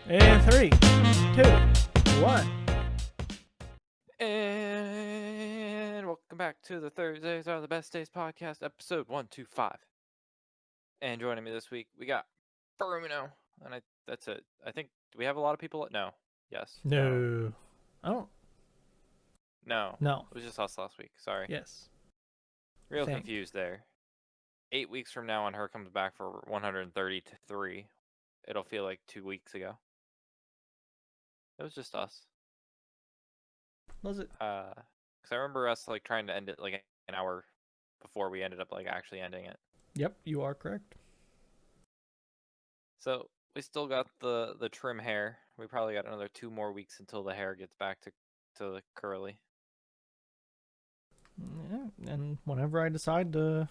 In 3, 2, 1. And welcome back to the Thursdays Are the Best Days podcast, episode 125. And joining me this week, we got Bruno. And that's it. I think, do we have a lot of people? No. Yes. No. I don't. No. No. It was just us last week. Sorry. Yes. Real Think. confused there. 8 weeks from now, when her comes back for 133, it'll feel like 2 weeks ago. It was just us. Was it? Because I remember us like trying to end it like an hour before we ended up like actually ending it. Yep, you are correct. So we still got the trim hair. We probably got another 2 more weeks until the hair gets back to the curly. Yeah, and whenever I decide to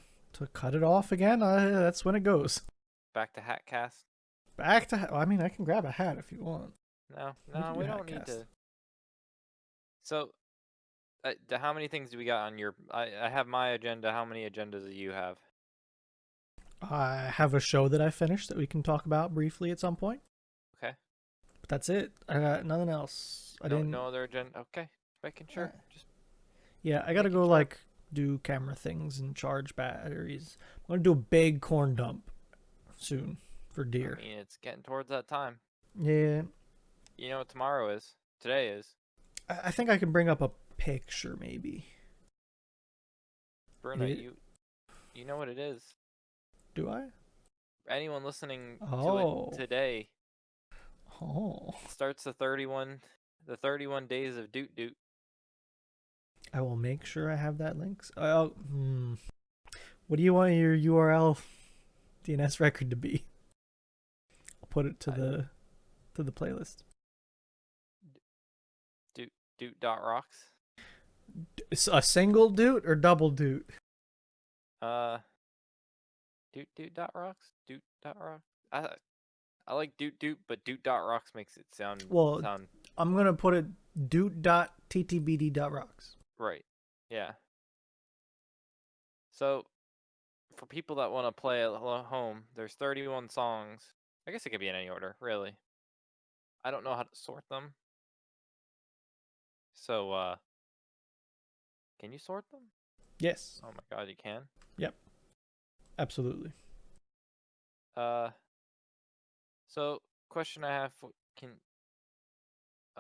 cut it off again, that's when it goes. Back to hat cast. Back to. I mean, I can grab a hat if you want. No, can do we hat don't need cast. to. So, how many things do we got on your? I have my agenda. How many agendas do you have? I have a show that I finished that we can talk about briefly at some point. Okay. But that's it. I got nothing else. No other agenda. Okay, making sure. Just yeah, I gotta making go sure. like do camera things and charge batteries. I'm gonna do a big corn dump soon for deer. I mean, it's getting towards that time. Yeah. You know what tomorrow is? Today is. I think I can bring up a picture maybe. Bruno, Yeah. you know what it is. Do I? Anyone listening Oh. to it today. Oh. Starts the 31 days of Doot Doot. I will make sure I have that link. What do you want your URL DNS record to be? I'll put it to the playlist. Doot.rocks. A single doot or double doot? Doot.rocks. Doot.rocks. I like Doot Doot, but Doot.rocks makes it sound. I'm gonna put it doot.ttbd.rocks. Right. Yeah. So, for people that want to play at home, there's 31 songs. I guess it could be in any order, really. I don't know how to sort them. So, can you sort them? Yes. Oh my god, you can? Yep. Absolutely. So, question I have,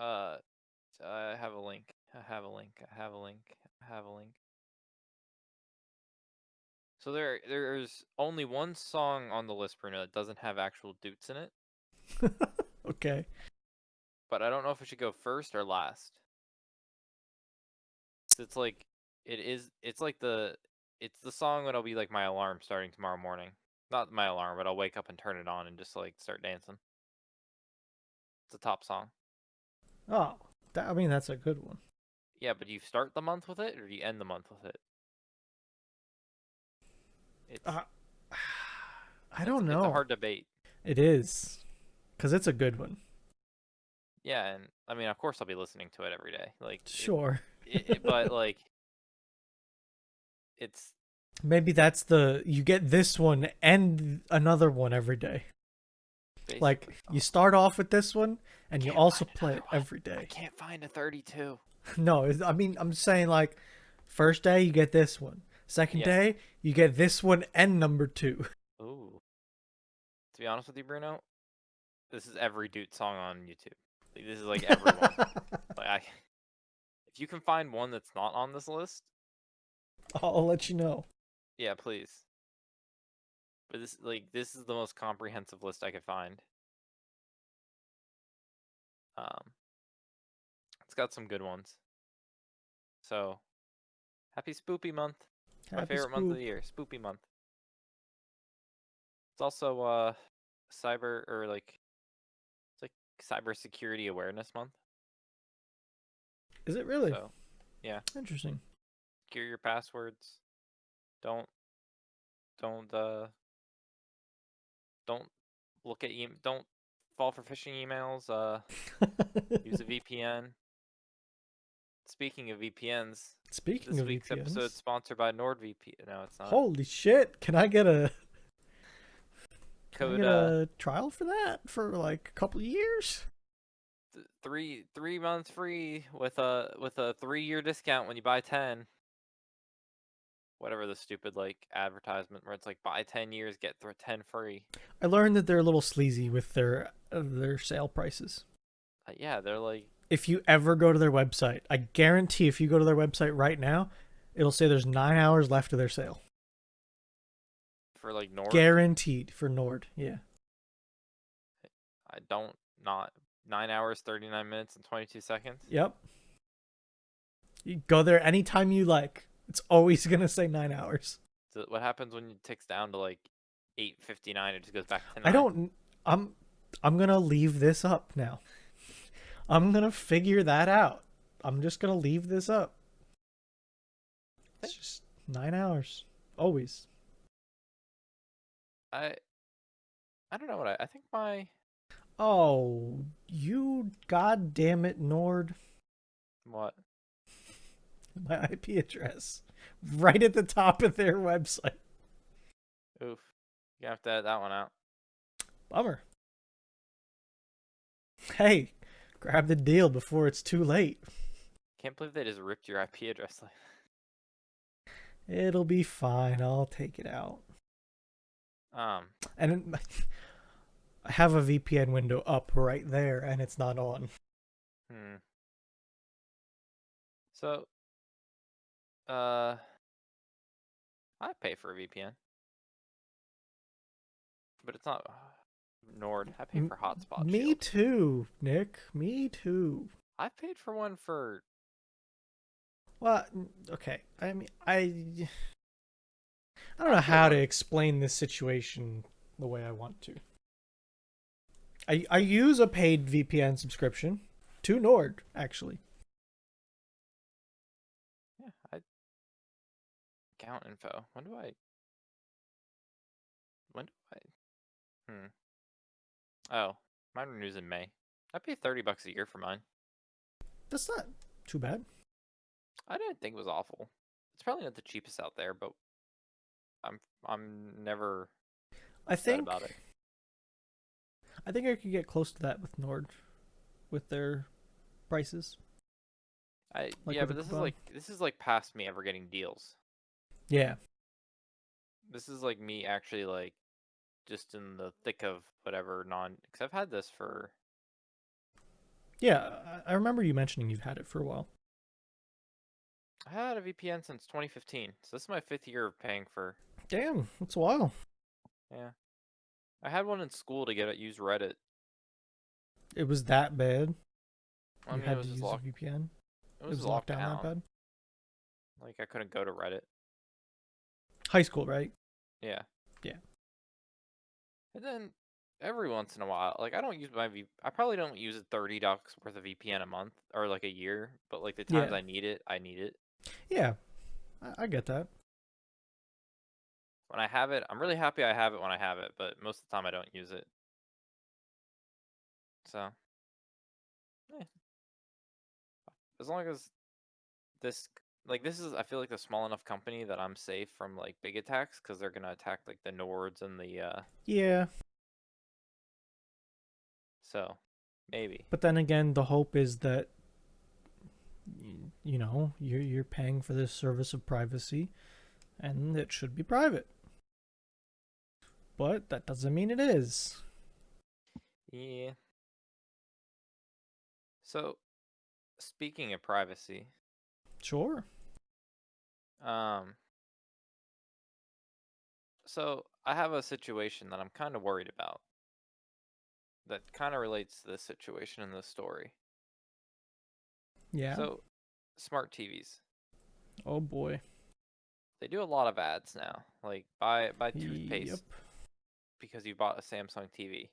I have a link. I have a link. So there's only one song on the list, Bruno, that doesn't have actual doots in it. Okay. But I don't know if it should go first or last. It's like it's the song that'll be like my alarm starting tomorrow morning. Not my alarm, but I'll wake up and turn it on and just like start dancing. It's a top song. Oh, I mean that's a good one. Yeah, but do you start the month with it or do you end the month with it? I don't know. It's a hard debate. It is, because it's a good one. Yeah, and I mean, of course, I'll be listening to it every day. Like, sure. But like, it's maybe that's you get this one and another one every day. Like you start off with this one and you also play it every day. I can't find a 32. No, I mean I'm saying like first day you get this one. Second day you get this one and number 2. Ooh. To be honest with you, Bruno, this is every dude song on YouTube. Like, this is like everyone. If you can find one that's not on this list, I'll let you know. Yeah, please. But this is the most comprehensive list I could find. It's got some good ones. So, happy Spoopy month. My favorite month of the year, Spoopy month. It's also cyber cybersecurity awareness month. Is it really? So, yeah. Interesting. Secure your passwords. Don't look at don't fall for phishing emails. Use a VPN. Speaking of VPNs, this week's episode is sponsored by NordVPN. No, it's not. Holy shit! Can I get a Can I code get a trial for that for like a couple of years? 3 months free with a 3-year discount when you buy 10. Whatever the stupid like advertisement where it's like buy 10 years get 10 free. I learned that they're a little sleazy with their sale prices. Yeah, they're like, If you ever go to their website, I guarantee if you go to their website right now, it'll say there's 9 hours left of their sale. for like Nord. Guaranteed for Nord. Yeah. I don't not 9 hours 39 minutes and 22 seconds. Yep. You go there anytime you like. It's always gonna say 9 hours. So what happens when it ticks down to like 8:59? It just goes back to 9. I don't. I'm gonna leave this up now. I'm gonna figure that out. I'm just gonna leave this up. It's just 9 hours. Always. I don't know what I think my Oh, you goddamn it, Nord. what My IP address. Right at the top of their website. oof. You have to edit that one out. Bummer. Hey, grab the deal before it's too late. Can't believe they just ripped your IP address. It'll be fine. I'll take it out. And I have a VPN window up right there, and it's not on. So, I pay for a VPN, but it's not Nord. I pay for Hotspot. Me Shield. too, Nick. Me too. I paid for one for. Well, okay. I mean, I don't know how to explain this situation the way I want to. I use a paid VPN subscription to Nord, actually. Yeah, account info. When do I? Oh, mine renews in May. I pay $30 a year for mine. That's not too bad. I didn't think it was awful. It's probably not the cheapest out there, but I'm never upset about it. I think I could get close to that with Nord, with their prices. Yeah, but this is like past me ever getting deals. Yeah. This is like me actually like just in the thick of whatever because I've had this for. Yeah, I remember you mentioning you've had it for a while. I had a VPN since 2015, so this is my 5th year of paying for. Damn, that's a while. Yeah, I had one in school to use Reddit. It was that bad. I mean, you had to use a VPN. It was locked down that bad. Like I couldn't go to Reddit. High school, right? Yeah. Yeah. And then every once in a while, like I don't use I probably don't use $30 worth of VPN a month or like a year, but like the times I need it, I need it. Yeah, I get that. When I have it, I'm really happy I have it when I have it, but most of the time I don't use it. So, as long as this is, I feel like a small enough company that I'm safe from like big attacks because they're gonna attack like the Nords and the Yeah. So, maybe. But then again, the hope is that you're paying for this service of privacy, and it should be private. But that doesn't mean it is. Yeah. So, speaking of privacy. Sure. So I have a situation that I'm kind of worried about. That kind of relates to this situation in this story. Yeah. So, smart TVs. Oh boy. They do a lot of ads now. Like buy toothpaste because you bought a Samsung TV.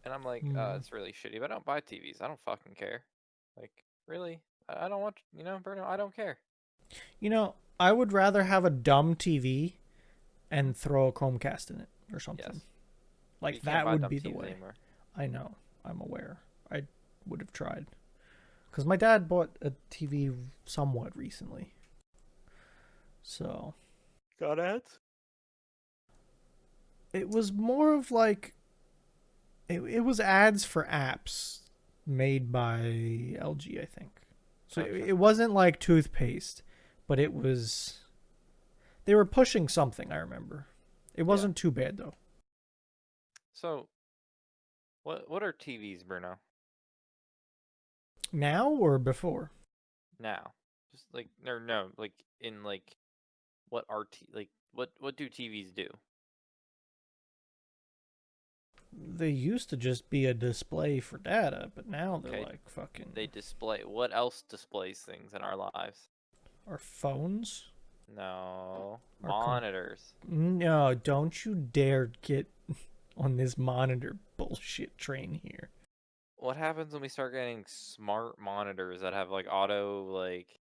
And I'm like, it's really shitty, but I don't buy TVs. I don't fucking care. Like, really? I don't want, Bruno, I don't care. I would rather have a dumb TV and throw a Chromecast in it or something. Yes. Like, that would be the way. Anymore. I know. I'm aware. I would have tried. Because my dad bought a TV somewhat recently. So. Got ads? It was more of like it was ads for apps made by LG, I think. So Gotcha. it wasn't like toothpaste, but it was they were pushing something, I remember. It Yeah. wasn't too bad though. So, what are TVs, Bruno? Now or before? Now, just like no, like in like what are like what do TVs do? They used to just be a display for data, but now they're Okay, like fucking they display. What else displays things in our lives? our phones. No, Our monitors. no, don't you dare get on this monitor bullshit train here. What happens when we start getting smart monitors that have like auto like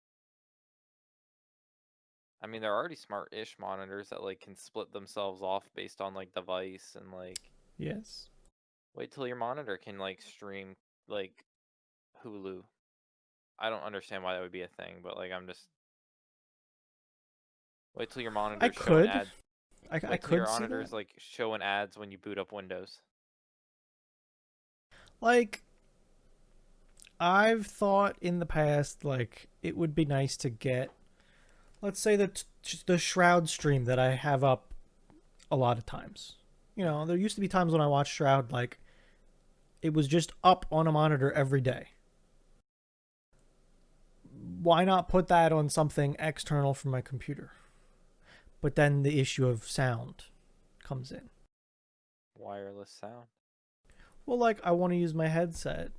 I mean they're already smart-ish monitors that like can split themselves off based on like device and like Yes. wait till your monitor can like stream like Hulu. I don't understand why that would be a thing, but like I'm just wait till your I monitor's showing could. ads. I Wait till your could see that. monitor's like showing ads when you boot up Windows. Like I've thought in the past like it would be nice to get let's say the Shroud stream that I have up a lot of times. You know, there used to be times when I watched Shroud like it was just up on a monitor every day. Why not put that on something external from my computer? But then the issue of sound comes in. Wireless sound. Well, like I want to use my headset,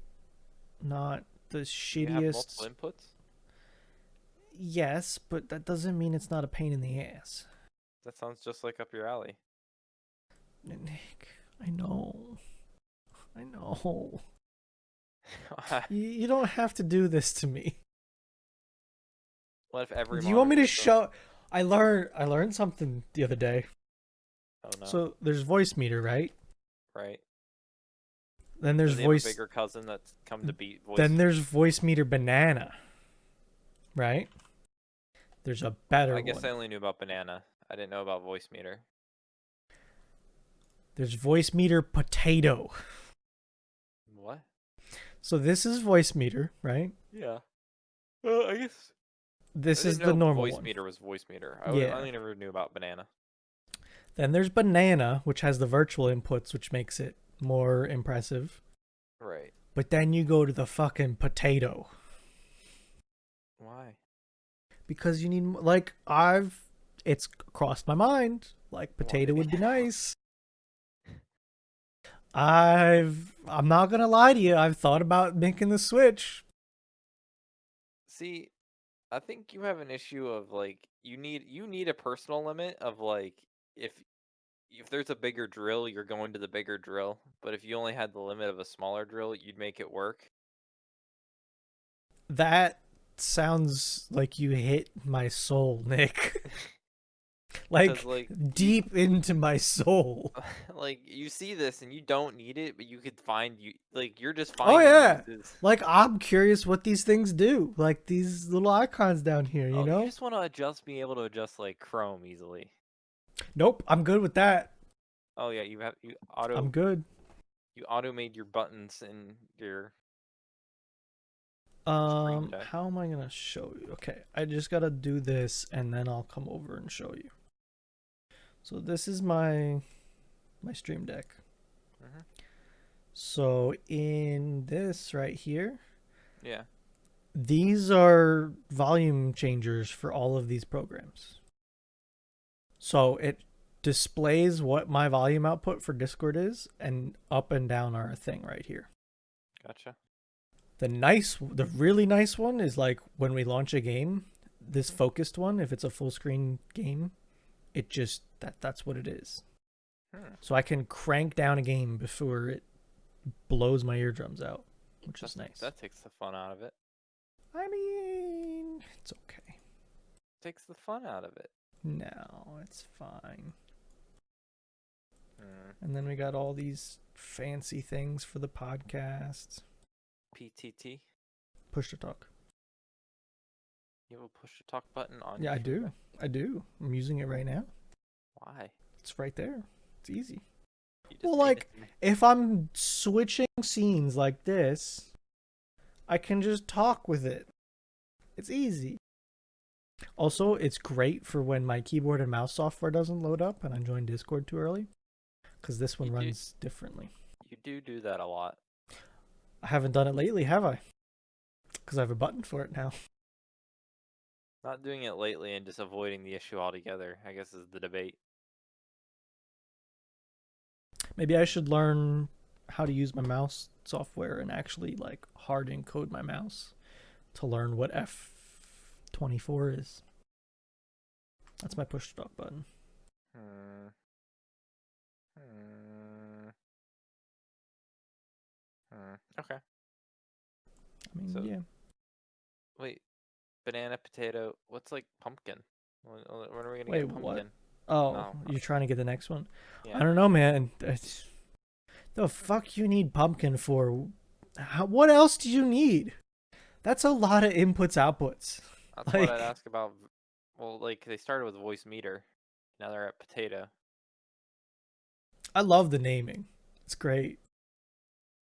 not the Do you have multiple shittiest. inputs? Yes, but that doesn't mean it's not a pain in the ass. That sounds just like up your alley. Nick, I know. I know. You don't have to do this to me. What if every Do you want me monitor to is going? show I learned something the other day. Oh no. So there's voice meter, right? Right. Then there's Does he have a voice bigger cousin that's come to beat voice? then there's voice meter banana, right? There's a better I guess one. I only knew about banana. I didn't know about voice meter. There's voice meter potato. What? So this is voice meter, right? Yeah. Well, I guess I This didn't is the know normal voice one. meter was voice meter. I Yeah. only never knew about banana. Then there's banana, which has the virtual inputs, which makes it more impressive. Right. But then you go to the fucking potato. Why? Because you need, like, it's crossed my mind. Like, potato Why? would be nice. I'm not gonna lie to you, I've thought about making the switch. See, I think you have an issue of like you need a personal limit of like if if there's a bigger drill, you're going to the bigger drill. But if you only had the limit of a smaller drill, you'd make it work. That sounds like you hit my soul, Nick. Because Like, like you deep into my soul. like you see this and you don't need it, but you could find you like you're just Oh finding yeah. uses. Like I'm curious what these things do. Like these little icons down here, you Oh, you know? just want to be able to adjust like Chrome easily. Nope, I'm good with that. Oh yeah, I'm good. you auto made your buttons in your screenshot. How am I gonna show you? Okay, I just gotta do this and then I'll come over and show you. So this is my stream deck. Hmm. So in this right here, Yeah. these are volume changers for all of these programs. So it displays what my volume output for Discord is, and up and down are a thing right here. Gotcha. The really nice one is like when we launch a game, this focused one, if it's a full screen game, it just that's what it is. So I can crank down a game before it blows my eardrums out, which is nice. That takes the fun out of it. I mean, it's okay. Takes the fun out of it. No, it's fine. Hmm. And then we got all these fancy things for the podcast. PTT. Push to talk. You have a push to talk button on Yeah, your I do. screen? I do. I'm using it right now. Why? It's right there. It's easy. You just Well, made like, it. if I'm switching scenes like this, I can just talk with it. It's easy. Also, it's great for when my keyboard and mouse software doesn't load up and I join Discord too early, because this one You do runs differently. you do that a lot. I haven't done it lately, have I? Because I have a button for it now. Not doing it lately and just avoiding the issue altogether, I guess, is the debate. Maybe I should learn how to use my mouse software and actually like hard encode my mouse to learn what F24 is. That's my push to talk button. Hmm. Hmm. Okay. I mean, So yeah. wait, banana, potato. What's like pumpkin? When are we gonna Wait, get what? pumpkin? Oh, No. you're trying to get the next one? I Yeah. don't know, man. The fuck you need pumpkin for? What else do you need? That's a lot of inputs, outputs. That's what I'd Like, ask about. Well, like they started with voice meter. Now they're at potato. I love the naming. It's great.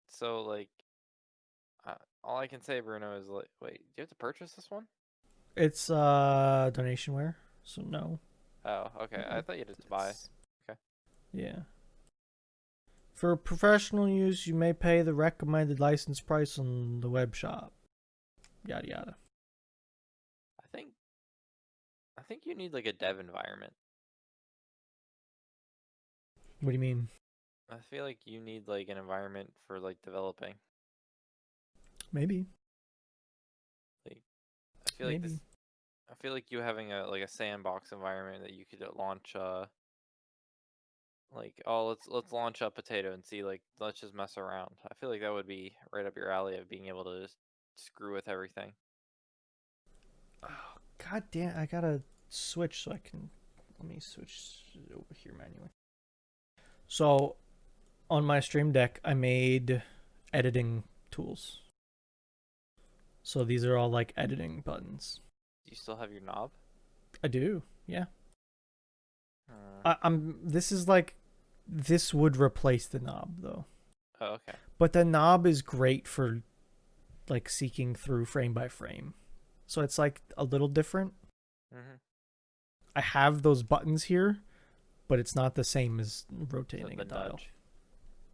So like, all I can say, Bruno, is like, wait, do you have to purchase this one? It's donationware, so no. Oh, okay. I thought you had to buy. It's Okay. yeah. For professional use, you may pay the recommended license price on the web shop. Yada yada. I think I think you need like a dev environment. What do you mean? I feel like you need like an environment for like developing. Maybe. Like I feel like Maybe. this I feel like you having a like a sandbox environment that you could launch like, oh, let's launch a potato and see, like, let's just mess around. I feel like that would be right up your alley of being able to just screw with everything. Oh, God damn! I gotta switch so I can. Let me switch over here manually. So on my Stream Deck, I made editing tools. So these are all like editing buttons. Do you still have your knob? I do, yeah. Hmm. I'm. This is like, this would replace the knob though. Oh, okay. But the knob is great for like seeking through frame by frame. So it's like a little different. Mm-hmm. I have those buttons here, but it's not the same as Is rotating that a the dial.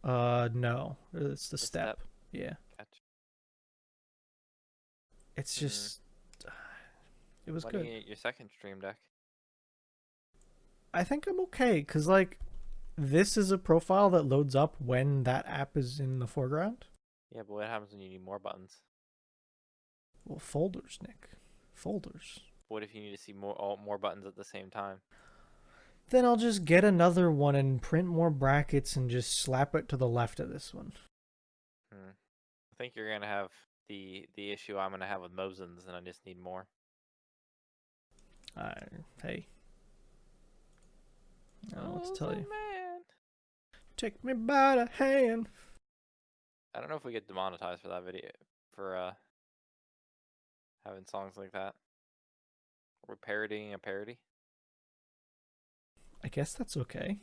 nudge? No, it's the The step. step? Yeah, Gotcha. it's Hmm. just, it was Why do you good. get your second stream deck? I think I'm okay because like this is a profile that loads up when that app is in the foreground. Yeah, but what happens when you need more buttons? Well, folders, Nick, folders. What if you need to see more buttons at the same time? Then I'll just get another one and print more brackets and just slap it to the left of this one. Hmm. I think you're gonna have the issue I'm gonna have with Mosins, and I just need more. Hey, I don't know what to tell you. Mosin man. Take me by the hand. I don't know if we get demonetized for that video for having songs like that. We're parodying a parody. I guess that's okay.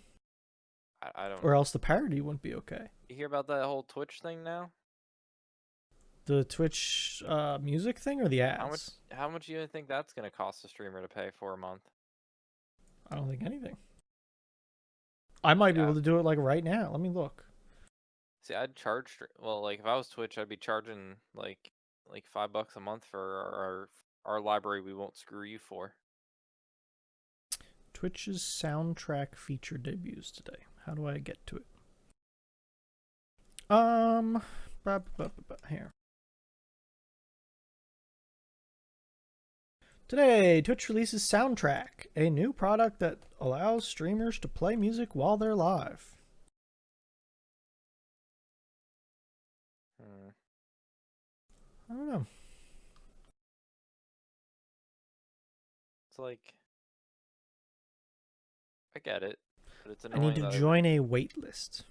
I don't Or know. else the parody wouldn't be okay. You hear about that whole Twitch thing now? The Twitch music thing or the ads? How much do you think that's gonna cost a streamer to pay for a month? I don't think anything. I might be Yeah. able to do it like right now. Let me look. See, I'd charge. Well, like if I was Twitch, I'd be charging like $5 a month for our library. We won't screw you for. Twitch's soundtrack feature debuts today. How do I get to it? Here. Today, Twitch releases Soundtrack, a new product that allows streamers to play music while they're live. Hmm. I don't know. It's like I get it, but it's I need annoying to that join a wait list.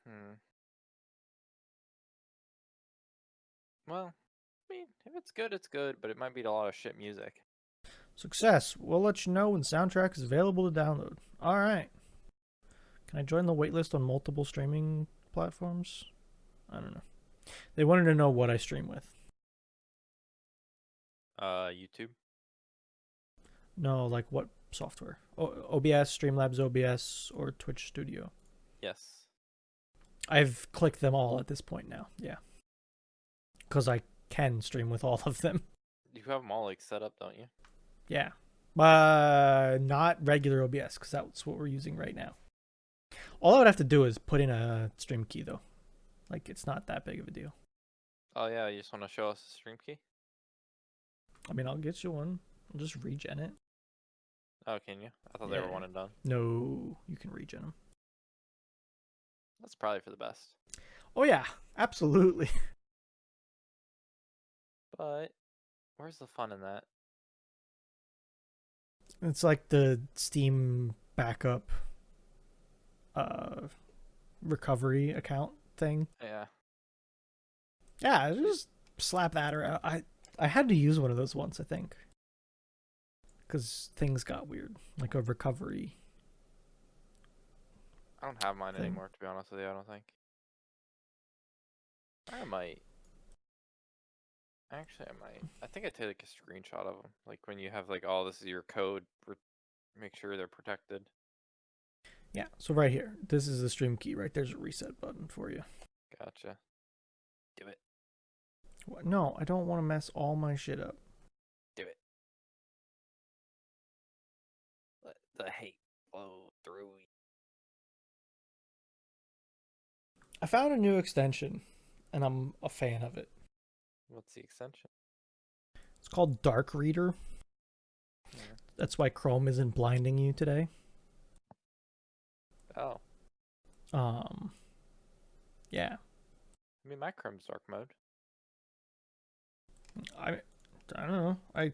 Hmm. Well, I mean, if it's good, it's good, but it might be a lot of shit music. Success. We'll let you know when Soundtrack is available to download. All right. Can I join the waitlist on multiple streaming platforms? I don't know. They wanted to know what I stream with. YouTube. No, like what software? OBS, Streamlabs OBS, or Twitch Studio. Yes. I've clicked them all at this point now. Yeah. Because I can stream with all of them. You have them all like set up, don't you? Yeah. Not regular OBS, because that's what we're using right now. All I would have to do is put in a stream key, though. Like, it's not that big of a deal. Oh yeah, you just want to show us the stream key? I mean, I'll get you one. I'll just regen it. Oh, can you? I thought they were one and done. No, you can regen them. That's probably for the best. Oh, yeah. Absolutely. But where's the fun in that? It's like the Steam backup recovery account thing. Yeah. Yeah, just slap that around. I had to use one of those once, I think. Because things got weird. Like a recovery. I don't have mine thing. anymore, to be honest with you, I don't think. I might. Actually, I might. I think I take like a screenshot of them. Like when you have like, oh, this is your code. Make sure they're protected. Yeah, so right here. This is the stream key, right? There's a reset button for you. Gotcha. Do it. What? No, I don't want to mess all my shit up. Do it. Let the hate flow through. I found a new extension, and I'm a fan of it. What's the extension? It's called Dark Reader. Yeah. That's why Chrome isn't blinding you today. Oh. Yeah. I mean, my Chrome's dark mode. I don't know. I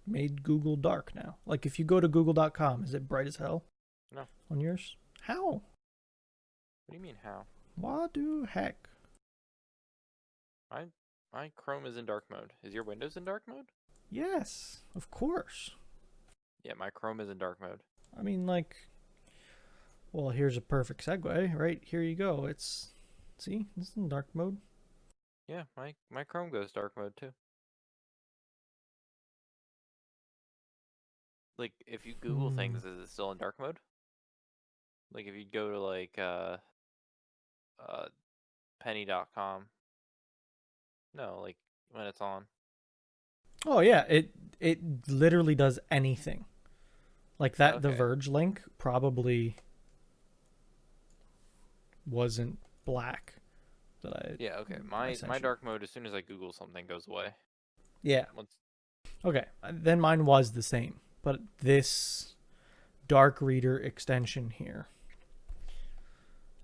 made Google dark now. Like if you go to google.com, is it bright as hell? No. On yours? How? What do you mean how? What the heck? My Chrome is in dark mode. Is your Windows in dark mode? Yes, of course. Yeah, my Chrome is in dark mode. I mean, like, well, here's a perfect segue, right? Here you go. It's, see, it's in dark mode. Yeah, my Chrome goes dark mode too. Like, if you Google things, is it still in dark mode? Like, if you go to like penny.com. No, like when it's on. Oh yeah, it literally does anything. Like that, Okay. The Verge link probably wasn't black. Yeah, okay. My dark mode, as soon as I Google something, goes away. Yeah. Once. Okay, then mine was the same, but this Dark Reader extension here,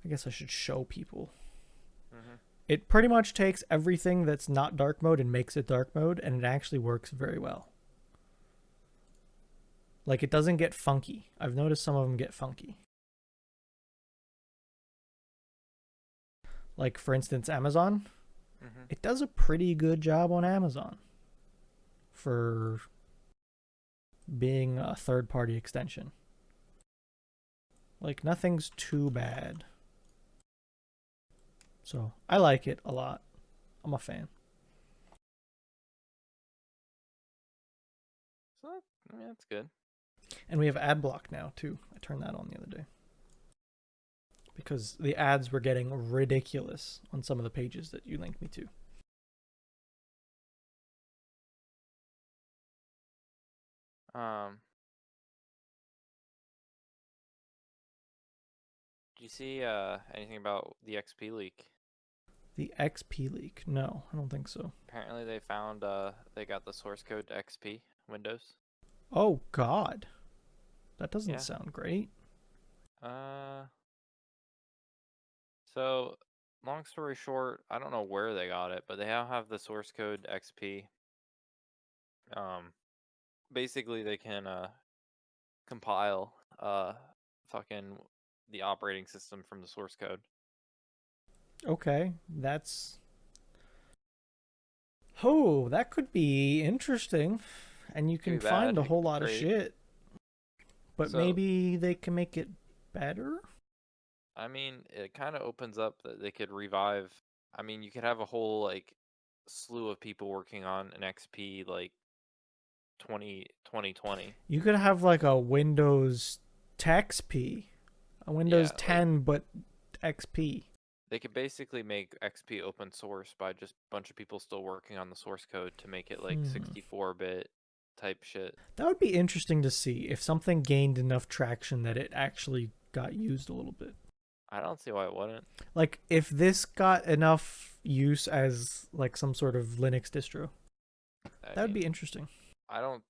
I guess I should show people. Mm-hmm. It pretty much takes everything that's not dark mode and makes it dark mode, and it actually works very well. Like, it doesn't get funky. I've noticed some of them get funky. Like, for instance, Amazon. Mm-hmm. It does a pretty good job on Amazon for being a third-party extension. Like, nothing's too bad. So, I like it a lot. I'm a fan. So, I mean, that's good. And we have ad block now, too. I turned that on the other day. Because the ads were getting ridiculous on some of the pages that you linked me to. Do you see anything about the XP leak? The XP leak? No, I don't think so. Apparently they found they got the source code to XP Windows. Oh God, that doesn't sound great. So long story short, I don't know where they got it, but they now have the source code XP. Basically they can compile fucking the operating system from the source code. Okay, that's... Oh, that could be interesting. And you can find a whole lot of shit. But maybe they can make it better? I mean, it kind of opens up that they could revive. I mean, you could have a whole like slew of people working on an XP like 2020. You could have like a Windows XP, a Yeah, Windows like 10 but XP. they could basically make XP open source by just a bunch of people still working on the source code to make it like Hmm. 64-bit type shit. That would be interesting to see if something gained enough traction that it actually got used a little bit. I don't see why it wouldn't. Like if this got enough use as like some sort of Linux distro. I That would mean, be interesting. I don't.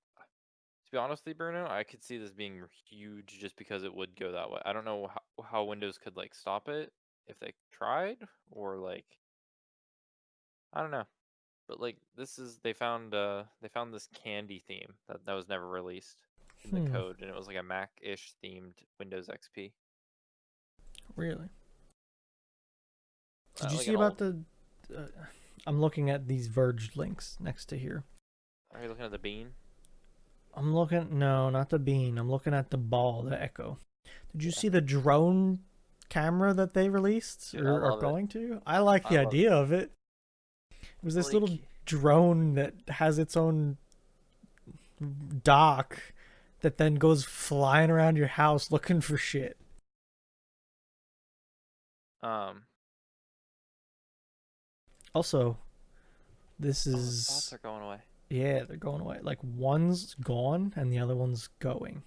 To be honest with you, Bruno, I could see this being huge just because it would go that way. I don't know how Windows could like stop it if they tried or like I don't know. But like this is they found this candy theme that was never released in the Hmm. code and it was like a Mac-ish themed Windows XP. Really? Did you Like see an about old. the? Uh, I'm looking at these Verge links next to here. Are you looking at the bean? I'm looking. No, not the bean. I'm looking at the ball, the Echo. Did you Yeah. see the drone camera that they released Dude, I or are love it. going to? I like I the love it. idea of it. It was this little Like drone that has its own dock that then goes flying around your house looking for shit. um Also, this oh, the spots is are going away. yeah, they're going away. Like one's gone and the other one's going.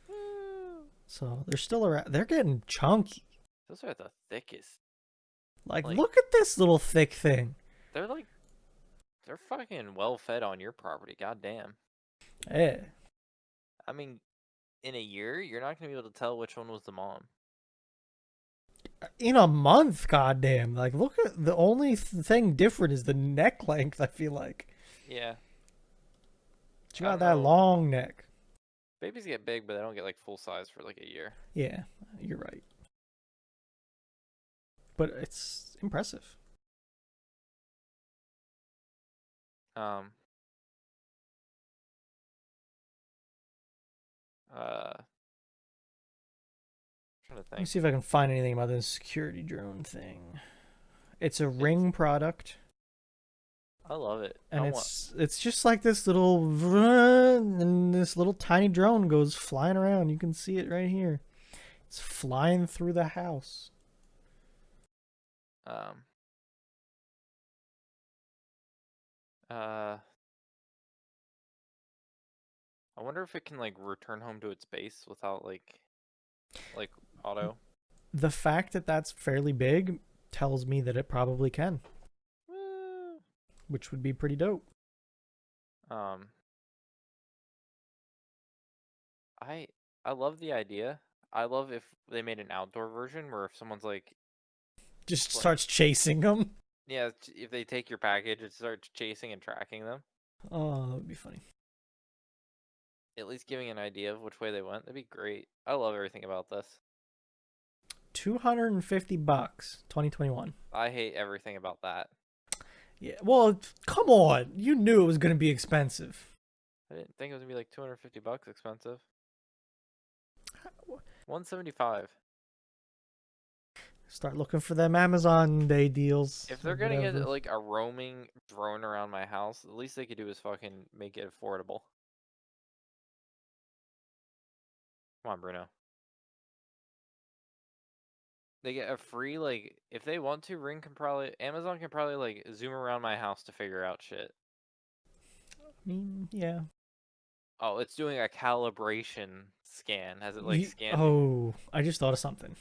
Woo! So they're still around. They're getting chunky. Those are the thickest. Like, Like look at this little thick thing. they're like they're fucking well fed on your property. God damn. Yeah. I mean, in a year, you're not gonna be able to tell which one was the mom. In a month, goddamn. Like, look at the only thing different is the neck length, I feel like. Yeah, She I got don't that know. long neck. Babies get big, but they don't get like full size for like a year. Yeah, you're right. But it's impressive. Um, trying to Let me think. see if I can find anything about this security drone thing. It's a It's Ring product, I love it. I and want. it's just like this little vrrrn, and this little tiny drone goes flying around. You can see it right here. It's flying through the house. Um, uh, I wonder if it can like return home to its base without like auto. The fact that that's fairly big tells me that it probably can, Woo! which would be pretty dope. Um, I I love the idea. I love if they made an outdoor version where if someone's Just like starts chasing them. yeah, if they take your package, it starts chasing and tracking them. Oh, that would be funny. At least giving an idea of which way they went. That'd be great. I love everything about this. $250, 2021. I hate everything about that. Yeah, well, come on. You knew it was going to be expensive. I didn't think it was gonna be like $250 expensive. 175. Start looking for them Amazon Day deals If or they're gonna get whatever. like a roaming drone around my house, the least they could do is fucking make it affordable. Come on, Bruno. They get a free like if they want to, Amazon can probably like zoom around my house to figure out shit. I mean, yeah. Oh, it's doing a calibration scan. Has it like scanned? Oh, I just thought of something.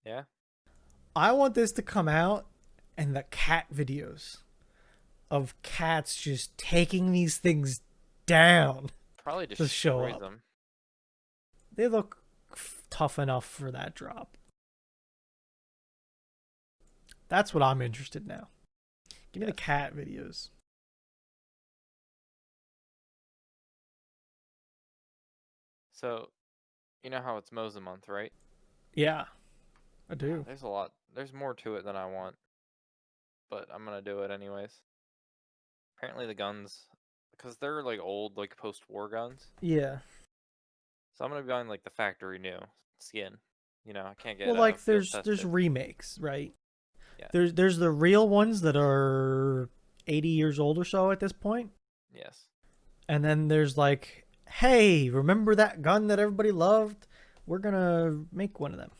Yeah. I want this to come out and the cat videos of cats just taking these things down Probably to show destroys up. them. They look tough enough for that drop. That's what I'm interested in now. Give me the Yes. cat videos. So, you know how it's Mo's month, right? Yeah, I do. There's a lot. There's more to it than I want, but I'm gonna do it anyways. Apparently the guns, because they're like old, like post-war guns. Yeah. So I'm gonna be buying like the factory new skin. I can't get Well, like field there's tested. remakes, right? Yeah. There's the real ones that are 80 years old or so at this point, Yes. and then there's like, hey, remember that gun that everybody loved? We're gonna make one of them.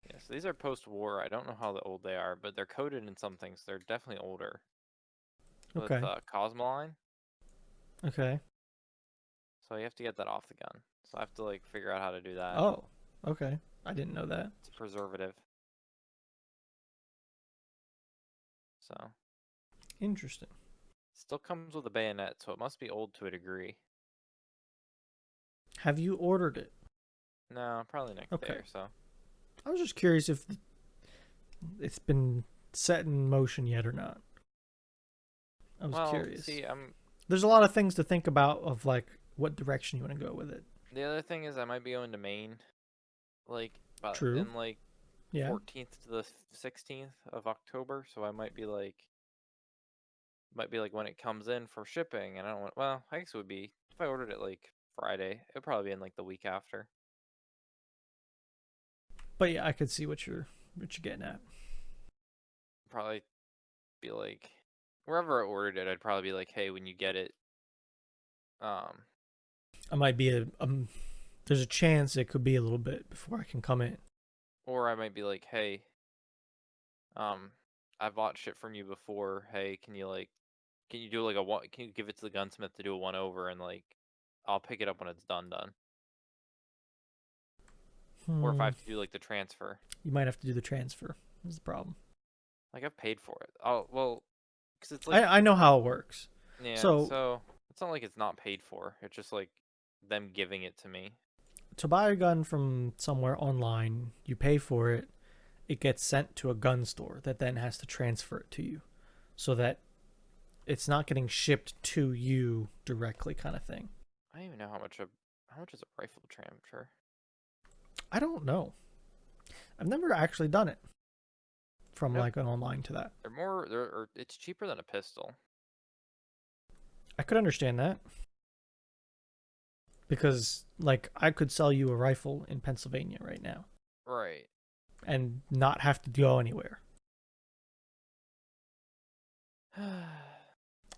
Yeah. So these are post-war. I don't know how old they are, but they're coded in some things. They're definitely older. With Okay. Cosmoline. Okay. So you have to get that off the gun. So I have to like figure out how to do that. Oh. Okay. I didn't know that. It's a preservative. So Interesting. still comes with a bayonet, so it must be old to a degree. Have you ordered it? No, probably next day Okay. or so. I was just curious if it's been set in motion yet or not. I was Well, curious. see, There's a lot of things to think about of like what direction you want to go with it. the other thing is I might be going to Maine, like, True. in like Yeah. 14th to the 16th of October. So I might be like when it comes in for shipping, and I don't want. Well, I guess it would be if I ordered it like Friday. It'd probably be in like the week after. But yeah, I could see what you're getting at. Probably be like wherever I ordered it. I'd probably be like, hey, when you get it, um, I might be there's a chance it could be a little bit before I can come in. or I might be like, hey, um, I bought shit from you before. Hey, can you do like a one? Can you give it to the gunsmith to do a one over, and like, I'll pick it up when it's done. Or if I Hmm. have to do like the transfer, You might have to do the transfer. Is the problem. like I've paid for it. Oh well, because it's like, I know how it works. yeah. So So it's not like it's not paid for. It's just like them giving it to me. to buy a gun from somewhere online, you pay for it. It gets sent to a gun store that then has to transfer it to you, so that it's not getting shipped to you directly, kind of thing. I don't even know how much is a rifle transfer. I don't know. I've never actually done it from Nope. like an online to that. It's cheaper than a pistol. I could understand that because like I could sell you a rifle in Pennsylvania right now Right. and not have to go anywhere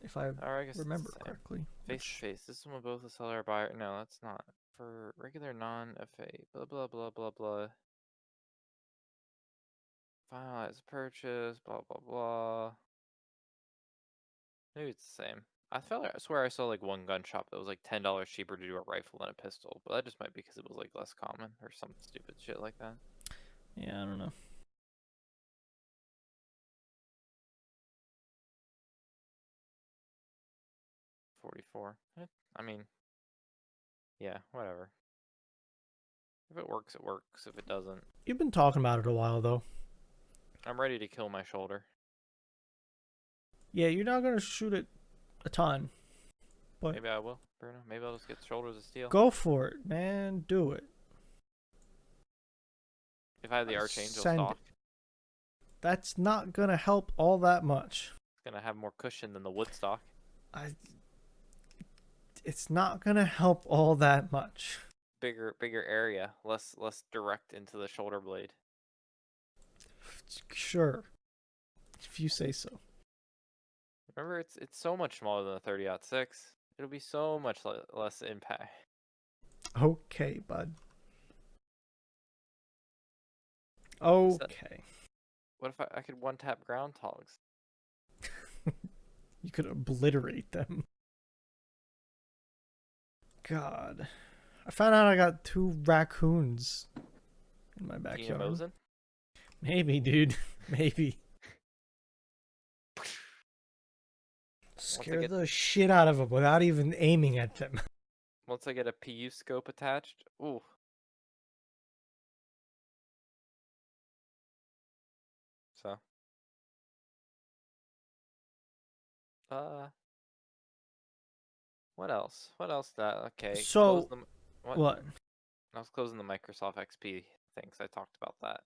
if I Or I guess it's remember the same. correctly. Face to face. This one with both the seller and buyer. No, that's not. For regular non-FA. Blah blah blah blah blah. Finalize purchase. Blah blah blah. Maybe it's the same. I swear I saw like one gun shop that was like $10 cheaper to do a rifle than a pistol, but that just might be because it was like less common or some stupid shit like that. Yeah, I don't know. 44. I mean, yeah, whatever. If it works, it works. If it doesn't, You've been talking about it a while though. I'm ready to kill my shoulder. Yeah, you're not gonna shoot it a ton, but Maybe I will, Bruno. Maybe I'll just get shoulders of steel. go for it, man. Do it. If I have the Archangel Send stock, it. That's not gonna help all that much. it's gonna have more cushion than the wood stock. I. It's not gonna help all that much. Bigger area, less direct into the shoulder blade. Sure, if you say so. Remember, it's so much smaller than a 30-06. It'll be so much less impact. Okay, bud. So, Okay. what if I could one tap groundhogs? You could obliterate them. God. I found out I got 2 raccoons in my Tina backyard. Mosen? Maybe, dude. Maybe. Scare the shit out of them without even aiming at them. Once I get a PU scope attached, ooh. So, uh, what else? What else? That okay? Close So, them. What? what? I was closing the Microsoft XP things. I talked about that.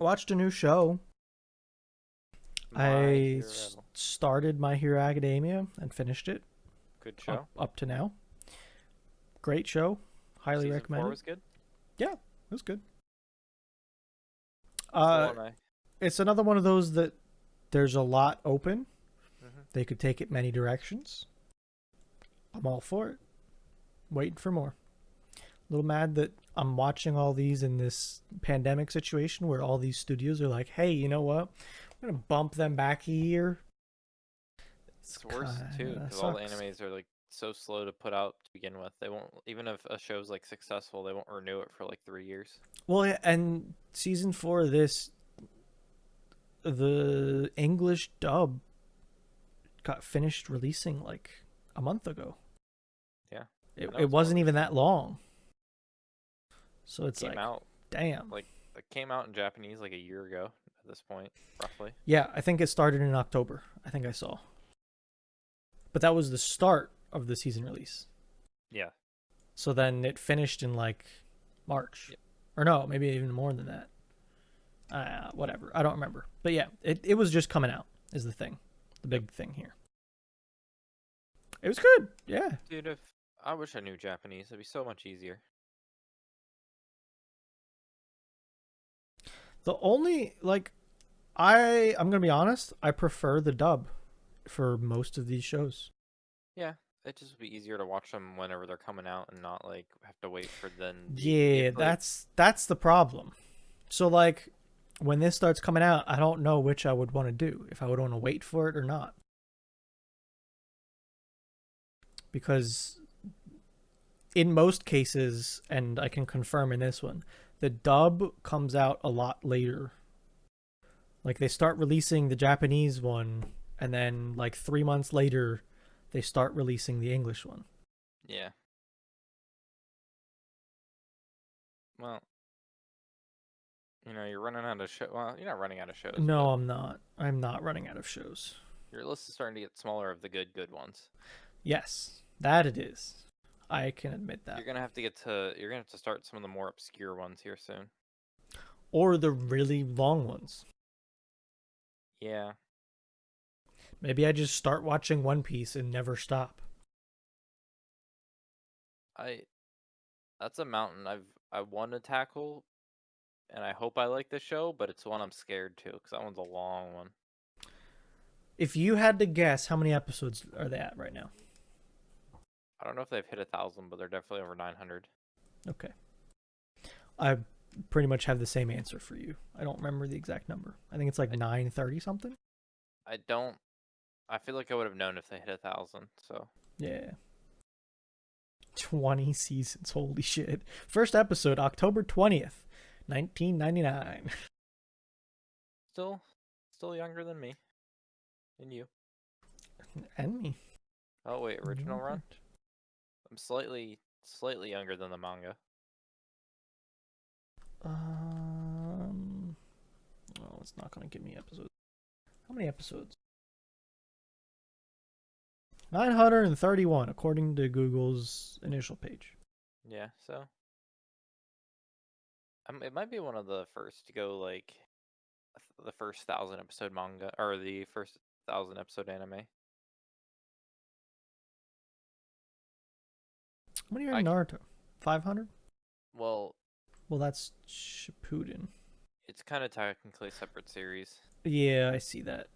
I watched a new show. My I Hero. started My Hero Academia and finished it Good show. up to now. Great show. Highly Season 4 recommended. was good. Yeah, it was good. That's the Uh, one I. it's another one of those that there's a lot open. Hmm. They could take it many directions. I'm all for it. Waiting for more. A little mad that I'm watching all these in this pandemic situation where all these studios are like, hey, you know what? I'm going to bump them back a year. It's It's worse kind too, of because all the sucks. animes are like so slow to put out to begin with. They won't, even if a show's like successful, they won't renew it for like 3 years. Well, yeah, and season 4 of this, the English dub got finished releasing like a month ago. Yeah, It, I know it it's more wasn't even recent. that long. So It it's came like, out damn. like it came out in Japanese like a year ago at this point, roughly. Yeah, I think it started in October. I think I saw. But that was the start of the season release. Yeah. So then it finished in like March. Yep. Or no, maybe even more than that. Whatever. I don't remember. But yeah, it was just coming out, is the thing. The Yep. big thing here. It was good. Yeah. Dude, if I wish I knew Japanese, it'd be so much easier. The only, like, I'm going to be honest, I prefer the dub for most of these shows. Yeah, it just would be easier to watch them whenever they're coming out and not like have to wait for then the Yeah, it's like that's the problem. So like when this starts coming out, I don't know which I would want to do. If I would want to wait for it or not. Because in most cases, and I can confirm in this one, the dub comes out a lot later. Like they start releasing the Japanese one and then like 3 months later they start releasing the English one. yeah. Well, you're running out of show. Well, you're not running out of shows, but No, I'm not. I'm not running out of shows. your list is starting to get smaller of the good ones. Yes, that it is. I can admit that. You're gonna have to start some of the more obscure ones here soon. Or the really long ones. Yeah. Maybe I just start watching One Piece and never stop. I That's a mountain I want to tackle, and I hope I like the show, but it's one I'm scared to because that one's a long one. If you had to guess, how many episodes are they at right now? I don't know if they've hit 1,000, but they're definitely over 900. Okay. I pretty much have the same answer for you. I don't remember the exact number. I think it's like I 930 something. I don't. I feel like I would have known if they hit 1,000. So Yeah. 20 seasons. Holy shit. First episode, October 20th, 1999. still, still younger than me and you. And me. Oh wait, original run. I'm slightly younger than the manga. Um. Oh, it's not going to give me episodes. How many episodes? 931, according to Google's initial page. Yeah, so it might be one of the first to go like the first 1,000 episode manga or the first 1,000 episode anime. How many are I in c- Naruto? 500? well, Well, that's Shippuden. it's kind of technically a separate series. Yeah, I see that.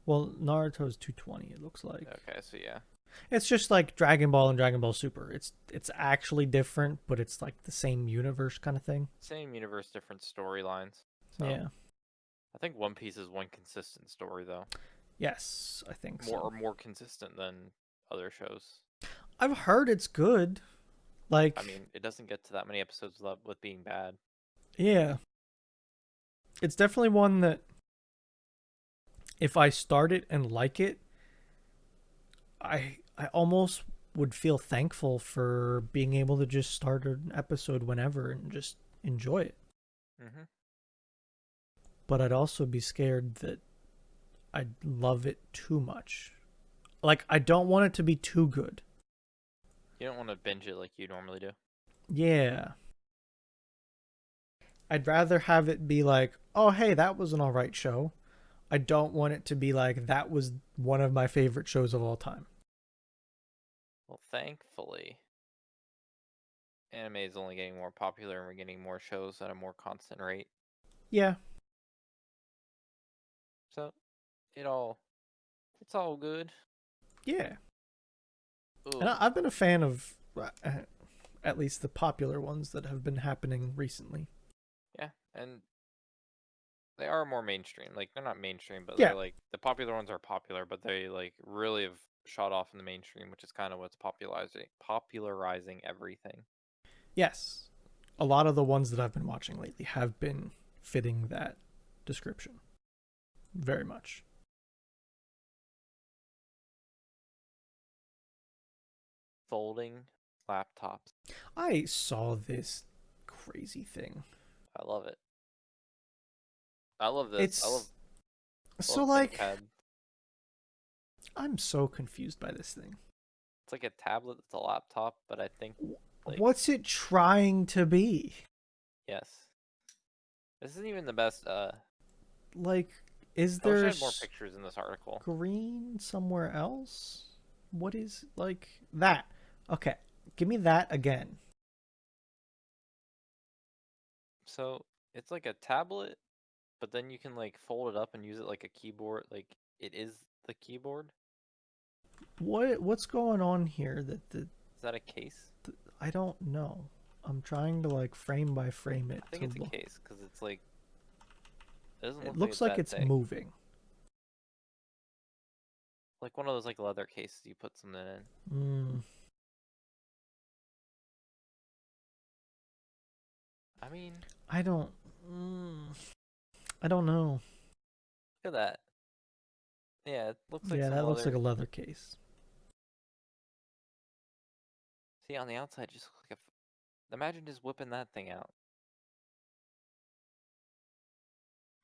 Well, Naruto's 220, it looks like. Okay, so yeah, It's just like Dragon Ball and Dragon Ball Super. It's actually different, but it's like the same universe kind of thing. same universe, different storylines. So Yeah. I think One Piece is one consistent story though, Yes, I think more so. more consistent than other shows. I've heard it's good. I Like, mean, it doesn't get to that many episodes with being bad. yeah. It's definitely one that if I start it and like it, I almost would feel thankful for being able to just start an episode whenever and just enjoy it. Hmm. But I'd also be scared that I'd love it too much. Like I don't want it to be too good. You don't want to binge it like you normally do. Yeah. I'd rather have it be like, "Oh, hey, that was an all right show." I don't want it to be like that was one of my favorite shows of all time. Well, thankfully, anime is only getting more popular and we're getting more shows at a more constant rate. Yeah. So it's all good. Yeah. And Ugh. I've been a fan of at least the popular ones that have been happening recently. Yeah, and they are more mainstream. Like they're not mainstream, but Yeah. they're like the popular ones are popular, but they like really have shot off in the mainstream, which is kind of what's popularizing everything. Yes. A lot of the ones that I've been watching lately have been fitting that description. Very much. Folding laptops. I saw this crazy thing. I love it. I love this. I love It's I so love like ThinkPad. I'm so confused by this thing. It's like a tablet that's a laptop, but I think like What's it trying to be? yes. This isn't even the best Like, is I wish there I a had more pictures in this article. screen somewhere else? What is like that? Okay, give me that again. So it's like a tablet, but then you can like fold it up and use it like a keyboard. Like it is the keyboard. What's going on here? Is that a case? I don't know. I'm trying to like frame by frame it I think to it's a look. case because it's like it doesn't It look like looks it's like that it's thick. moving. Like one of those like leather cases you put something in. Mm, I mean, I don't. Mm, I don't know. look at that. Yeah, it looks like Yeah, some that looks like a leather. leather case. See on the outside, just looks like imagine just whipping that thing out.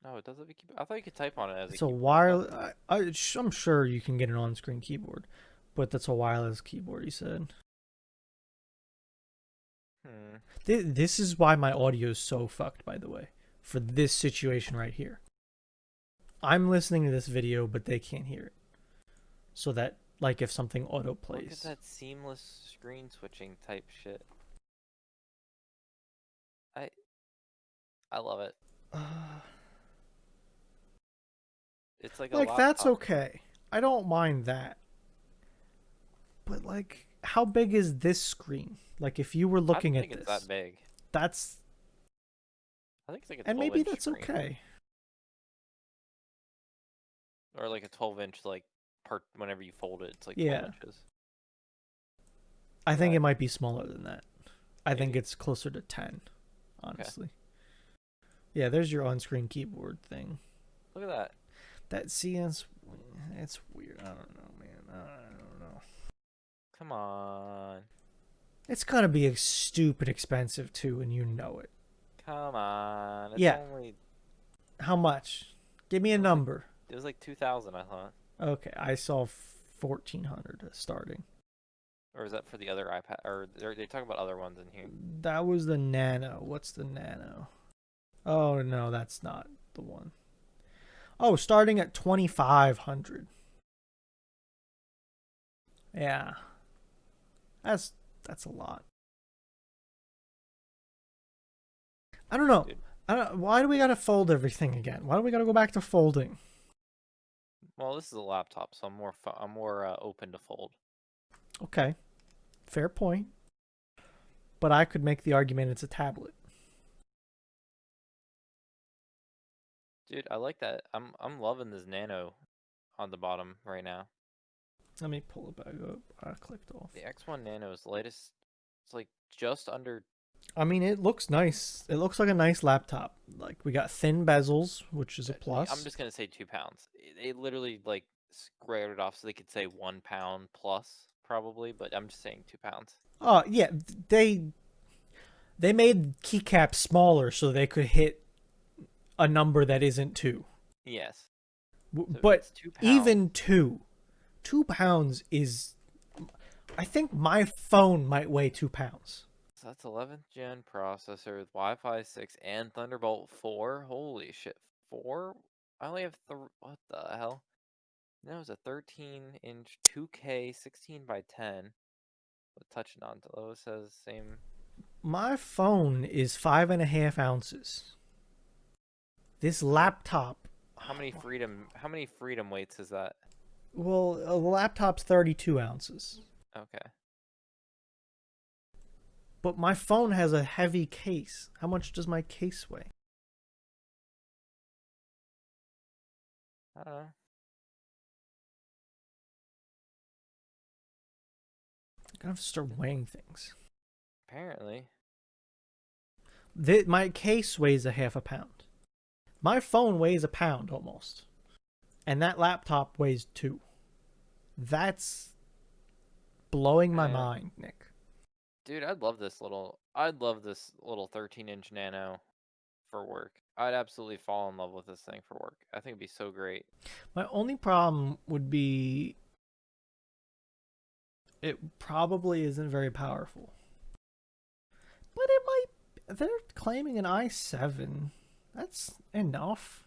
No, it does have a keyboard. I thought you could type on it as a It's a keyboard. It's not. wireless. I'm sure you can get an on-screen keyboard, but that's a wireless keyboard. He said. Hmm. This is why my audio is so fucked. By the way, for this situation right here, I'm listening to this video, but they can't hear it. So that like if something auto Look at plays. that seamless screen switching type shit. I I love it. It's like a Like that's laptop. okay. I don't mind that. But like how big is this screen? Like if you were I don't looking at think it's that this, big. that's I think it's like a and 12 maybe inch that's screen. okay. Or like a 12-inch like part whenever you fold it, it's like 12 Yeah. inches. I Look at think that. it might be smaller than that. I think Maybe. it's closer to 10, Okay. honestly. Yeah, there's your on-screen keyboard thing. Look at that. That CS, it's weird. I don't know, man. I don't know. Come on. It's gonna be stupid expensive too, and you know it. Come on. It's Yeah. only How much? Give me a number. it was like 2,000, I thought. Okay, I saw 1,400 starting. Or is that for the other iPad? Or they talk about other ones in here. That was the Nano. What's the Nano? Oh no, that's not the one. Oh, starting at 2,500. Yeah, that's a lot. I don't know. Dude. I don't. Why do we gotta fold everything again? Why do we gotta go back to folding? Well, this is a laptop, so I'm more open to fold. Okay, fair point. But I could make the argument it's a tablet. Dude, I like that. I'm loving this Nano on the bottom right now. Let me pull it back up. I clicked off. The X1 Nano is the latest. It's like just under. I mean, it looks nice. It looks like a nice laptop. Like we got thin bezels, which is a plus. I'm just gonna say 2 pounds. They literally like squared it off so they could say 1 pound plus probably, but I'm just saying 2 pounds. Oh yeah, they made keycaps smaller so they could hit a number that isn't two. Yes. So But it's 2 pounds. even 2 pounds is. I think my phone might weigh 2 pounds. So that's 11th gen processor with Wi-Fi 6 and Thunderbolt 4. Holy shit, 4? I only have what the hell? No, it's a 13-inch 2K 16 by 10 with touch non-low. Says same. My phone is 5.5 ounces. This How many laptop, how many freedom weights is that? well, a laptop's 32 ounces. Okay. But my phone has a heavy case. How much does my case weigh? I don't know. I'm gonna have to start weighing things. Apparently. My case weighs a half a pound. My phone weighs a pound almost. And that laptop weighs 2. That's blowing my Man. mind, Nick. Dude, I'd love this little 13-inch Nano for work. I'd absolutely fall in love with this thing for work. I think it'd be so great. My only problem would be it probably isn't very powerful. But it might. They're claiming an i7. That's enough,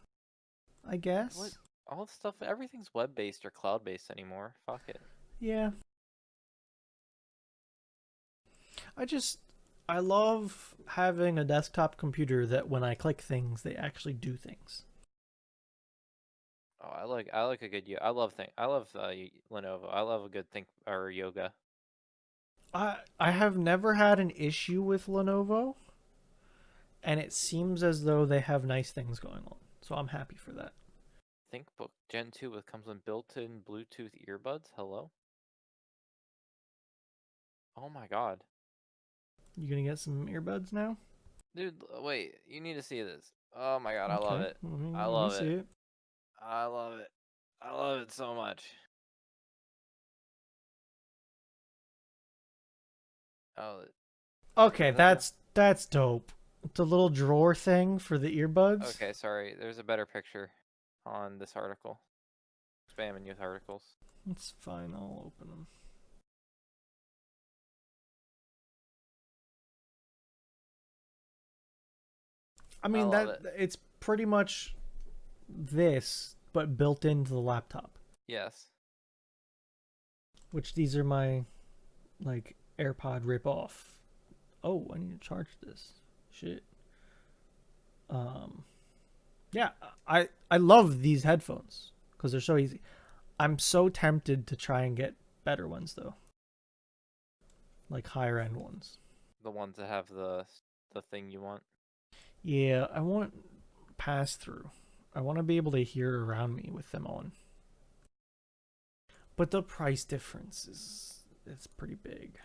I What? guess. All the stuff, everything's web-based or cloud-based anymore. Fuck it. Yeah. I just. I love having a desktop computer that when I click things, they actually do things. Oh, I like a good I love Lenovo. I love a good think or yoga. I have never had an issue with Lenovo, and it seems as though they have nice things going on. So I'm happy for that. ThinkBook Gen 2 with comes with built-in Bluetooth earbuds. Hello? Oh my god. You gonna get some earbuds now? Dude, wait, you need to see this. Oh my god, I love Okay, it. let I me, let me love see it. it. I love it. I love it so much. Oh, Okay, is that the that's dope. The little drawer thing for the earbuds. Okay, sorry. There's a better picture on this article. Spamming youth articles. It's fine. I'll open them. I I mean love that it. it's pretty much this, but built into the laptop. Yes. Which these are my like AirPod rip off. Oh, I need to charge this. Shit. Um, yeah, I love these headphones because they're so easy. I'm so tempted to try and get better ones though, like higher end ones. The ones that have the thing you want. Yeah, I want pass through. I want to be able to hear around me with them on. But the price difference is it's pretty big.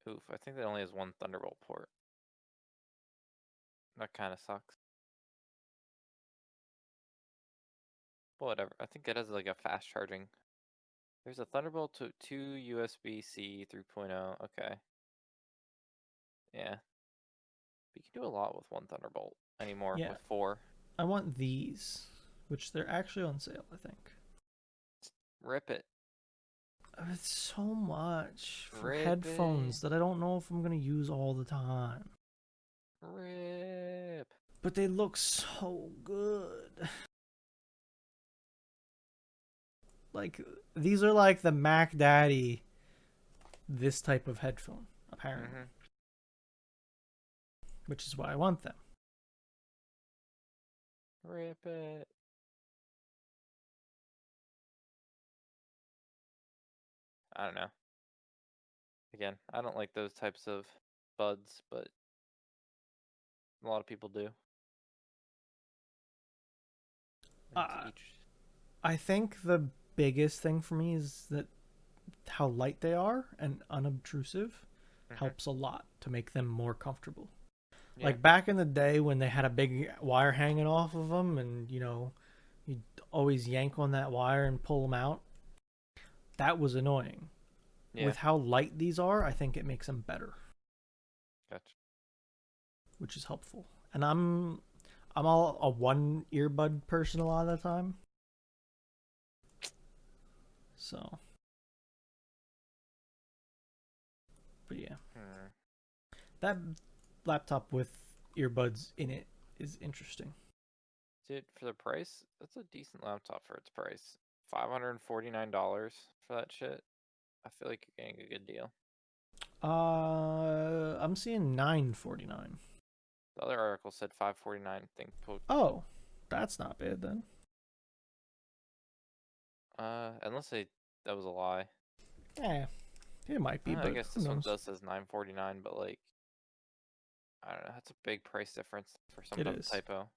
Oof, I think that only has one Thunderbolt port. That kind of sucks. But whatever. I think it has like a fast charging. There's a Thunderbolt to 2 USB-C 3.0. Okay. Yeah. But you can do a lot with one Thunderbolt anymore Yeah, with 4. I want these, which they're actually on sale, I think. Rip it. It's so much for Rip it. headphones that I don't know if I'm going to use all the time. Rip. But they look so good. Like, these are like the Mac Daddy, this type of headphone, apparently. Mm-hmm. Which is why I want them. Rip it. I don't know. Again, I don't like those types of buds, but a lot of people do. And to Uh, each. I think the biggest thing for me is that how light they are and unobtrusive Mm-hmm. helps a lot to make them more comfortable. Yeah. Like back in the day when they had a big wire hanging off of them and, you'd always yank on that wire and pull them out, that was annoying. Yeah. With how light these are, I think it makes them better, Gotcha. which is helpful. And I'm all a one earbud person a lot of the time. So, but yeah. Hmm. That laptop with earbuds in it is interesting. Dude, for the price, that's a decent laptop for its price. $549 for that shit. I feel like you're getting a good deal. I'm seeing 9.49. The other article said 549. Think. Oh, that's not bad then. Unless that was a lie. Eh, it might be, I but guess who this one knows? does says 949, but like I don't know. That's a big price difference for some It type of is. typo.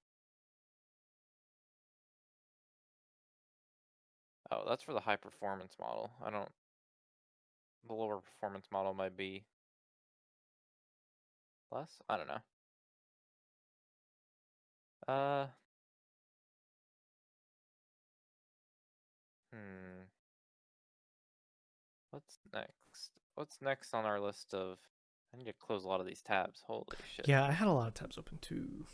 Oh, that's for the high performance model. I don't. The lower performance model might be less. I don't know. Uh, hmm. What's next? What's next on our list of? I need to close a lot of these tabs. Holy shit. Yeah, I had a lot of tabs open too.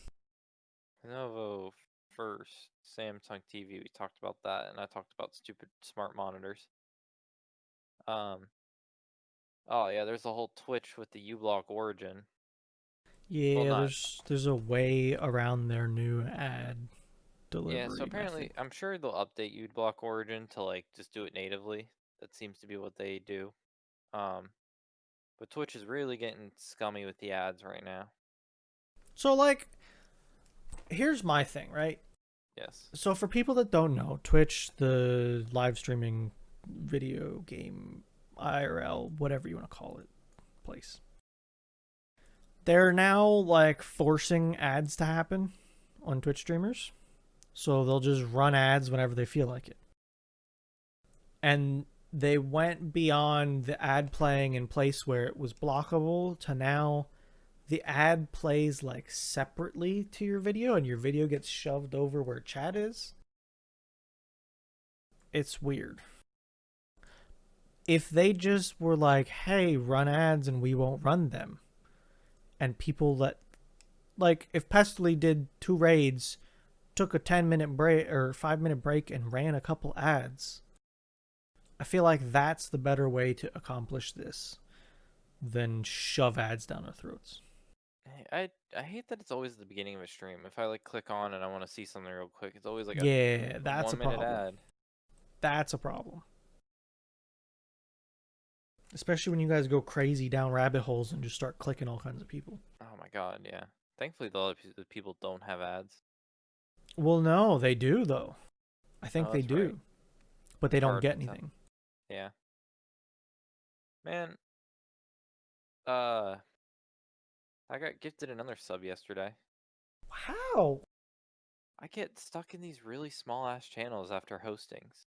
Lenovo first. Samsung TV. We talked about that, and I talked about stupid smart monitors. Oh yeah, there's a whole Twitch with the uBlock origin. Well, Yeah, not. there's a way around their new ad Yeah, so delivery apparently, method. I'm sure they'll update uBlock origin to like just do it natively. That seems to be what they do. Um, but Twitch is really getting scummy with the ads right now. So like, here's my thing, right? Yes. So for people that don't know, Twitch, the live streaming video game IRL, whatever you want to call it, place. They're now like forcing ads to happen on Twitch streamers. So they'll just run ads whenever they feel like it. And they went beyond the ad playing in place where it was blockable to now the ad plays like separately to your video and your video gets shoved over where chat is. It's weird. If they just were like, hey, run ads and we won't run them, and people let, like, if Pestily did 2 raids, took a 10-minute break or 5-minute break and ran a couple ads, I feel like that's the better way to accomplish this than shove ads down our throats. I hate that it's always the beginning of a stream. If I like click on and I want to see something real quick, it's always like Yeah, a that's a 1 minute problem. ad. That's a problem. Especially when you guys go crazy down rabbit holes and just start clicking all kinds of people. Oh my god, yeah. Thankfully, the people don't have ads. Well, no, they do though. I think Oh, they that's right. do, but they It's don't hard get to tell. anything. Yeah, man. Uh, I got gifted another sub yesterday. How? I get stuck in these really small ass channels after hostings.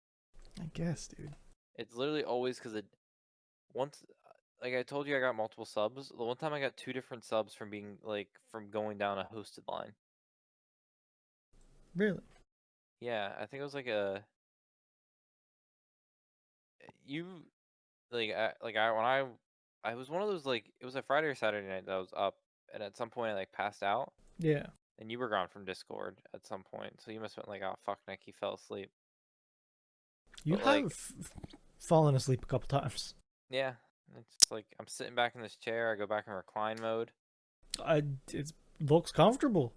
I guess, dude. It's literally always because it once, like I told you, I got multiple subs. The one time I got 2 different subs from being like from going down a hosted line. Really? Yeah, I think it was like a you like I when I was one of those like it was a Friday or Saturday night that I was up, and at some point I like passed out, Yeah. and you were gone from Discord at some point, so you must have been like, oh fuck, Nick, he fell asleep. You But have like, fallen asleep a couple times. yeah, it's just like I'm sitting back in this chair, I go back in recline mode. It looks comfortable.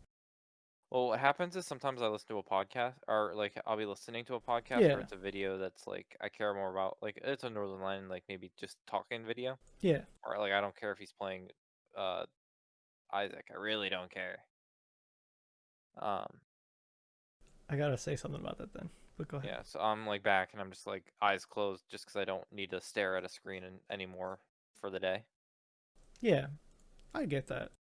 Well, what happens is sometimes I listen to a podcast, or like I'll be listening to a podcast where Yeah. it's a video that's like I care more about, like it's a Northern Line, like maybe just talking video, Yeah. or like I don't care if he's playing uh Isaac, I really don't care. Um, I gotta say something about that then. But go ahead. yeah, so I'm like back and I'm just like eyes closed just because I don't need to stare at a screen anymore for the day. Yeah, I get that.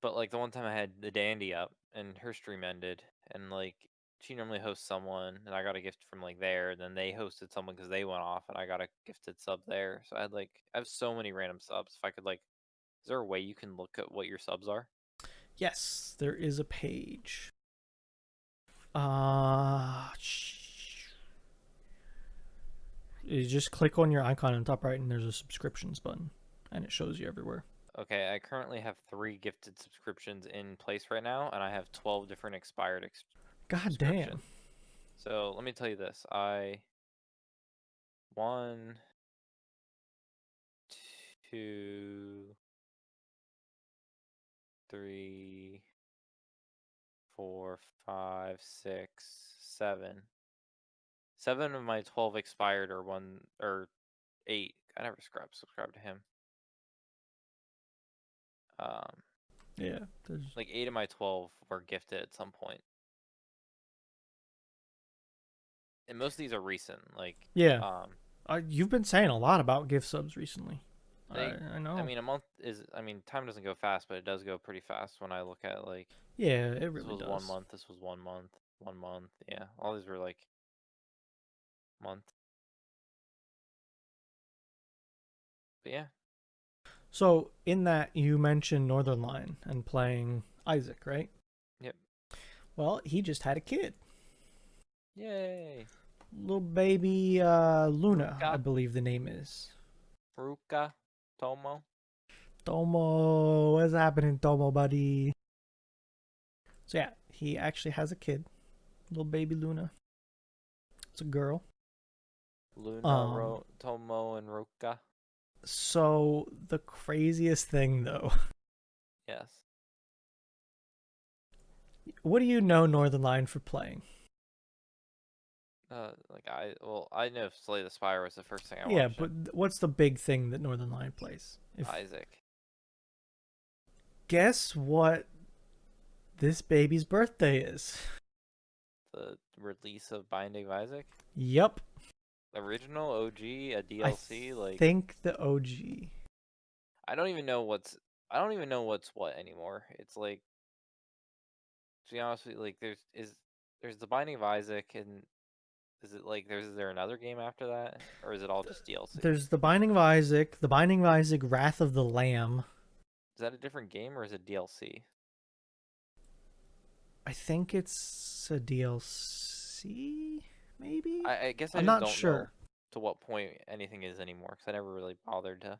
But like the one time I had the Dandy up and her stream ended, and like she normally hosts someone, and I got a gift from like there, and then they hosted someone because they went off, and I got a gifted sub there. So I have so many random subs. If I could like, is there a way you can look at what your subs are? Yes, there is a page. Uh, you just click on your icon in the top right, and there's a subscriptions button, and it shows you everywhere. Okay, I currently have 3 gifted subscriptions in place right now, and I have 12 different expired God damn. subscriptions. So let me tell you this: I one, two, three, 4, 5, 6, 7. 7 of my 12 expired, or 8. I never subscribed to him. Um, Yeah. There's... like 8 of my 12 were gifted at some point. And most of these are recent. Like, Yeah. You've been saying a lot about gift subs recently. they, I I know. mean, a month is, I mean, time doesn't go fast, but it does go pretty fast when I look at, like, Yeah, it this really was 1 does. month, this was 1 month, 1 month. Yeah, all these were like month. But yeah, So, in that, you mentioned Northern Line and playing Isaac, right? yep. Well, he just had a kid. Yay. Little baby Luna, I Ruka, believe the name is. Ruka, Tomo. Tomo, what's happening, Tomo, buddy? So, yeah, he actually has a kid. Little baby Luna. It's a girl. Luna, Tomo, and Ruka. So, the craziest thing, though, Yes. what do you know Northern Line for playing? I know Slay the Spire was the first thing I Yeah, watched but him. what's the big thing that Northern Line plays? If Isaac. Guess what this baby's birthday is? The release of Binding of Isaac. Yup. Original, OG, a I DLC, like think the OG. I don't even know what's what anymore. It's like, to be honest with you, like there's the Binding of Isaac, and is it like is there another game after that, or is it all just DLC? There's the Binding of Isaac, the Binding of Isaac, Wrath of the Lamb. Is that a different game or is it DLC? I think it's a DLC, maybe? I guess I I'm just not don't know sure. to what point anything is anymore because I never really bothered to.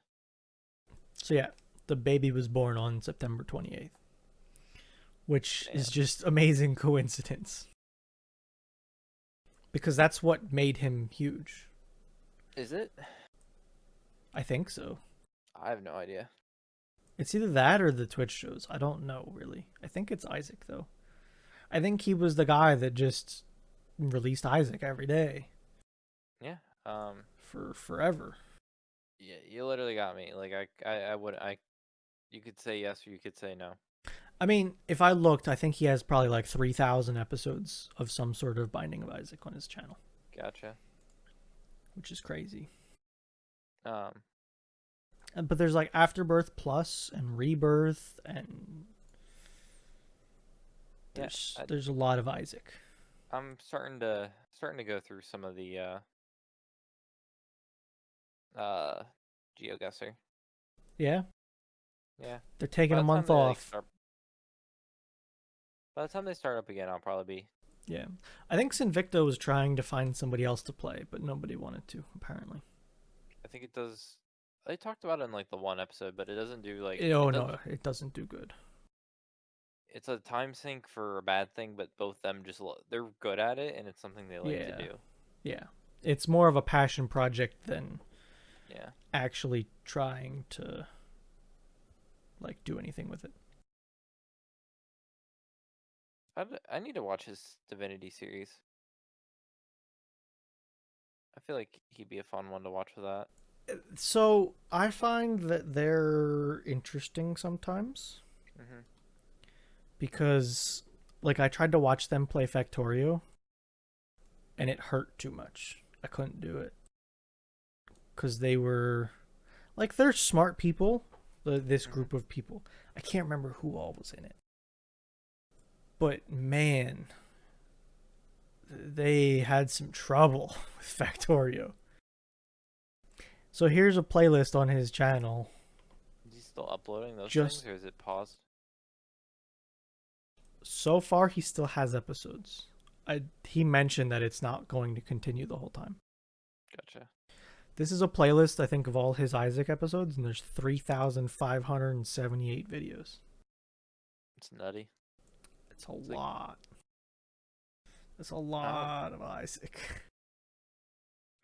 So yeah, the baby was born on September 28th, which is Damn. just amazing coincidence. Because that's what made him huge. Is it? I think so. I have no idea. It's either that or the Twitch shows. I don't know, really. I think it's Isaac, though. I think he was the guy that just released Isaac every day Yeah. for forever. Yeah. You literally got me. Like I would I. You could say yes or you could say no. I mean, if I looked, I think he has probably like 3,000 episodes of some sort of Binding of Isaac on his channel, Gotcha. which is crazy. Um. But there's like Afterbirth Plus and Rebirth, and Yeah. there's a lot of Isaac. I'm starting to go through some of the uh GeoGuessr. Yeah, Yeah. they're taking By a the time month they off. by the time they start up again, I'll probably be. Yeah, I think Sinvicta was trying to find somebody else to play, but nobody wanted to, apparently. I think it does. They talked about it in like the one episode, but it doesn't do like Oh it does. no, it doesn't do good. It's a time sink for a bad thing, but both them just they're good at it, and it's something they like to Yeah, do. yeah. It's more of a passion project than Yeah. actually trying to like do anything with it. I need to watch his Divinity series. I feel like he'd be a fun one to watch for that. So I find that they're interesting sometimes Mhm. because, like, I tried to watch them play Factorio, and it hurt too much. I couldn't do it because they were like they're smart people. This Mhm. group of people. I can't remember who all was in it, but man, they had some trouble with Factorio. So here's a playlist on his channel. Is he still uploading those Just things, or is it paused? so far, he still has episodes. He mentioned that it's not going to continue the whole time. Gotcha. This is a playlist, I think, of all his Isaac episodes, and there's 3,578 videos. It's nutty. It's a It's lot. It's a I don't. lot of Isaac.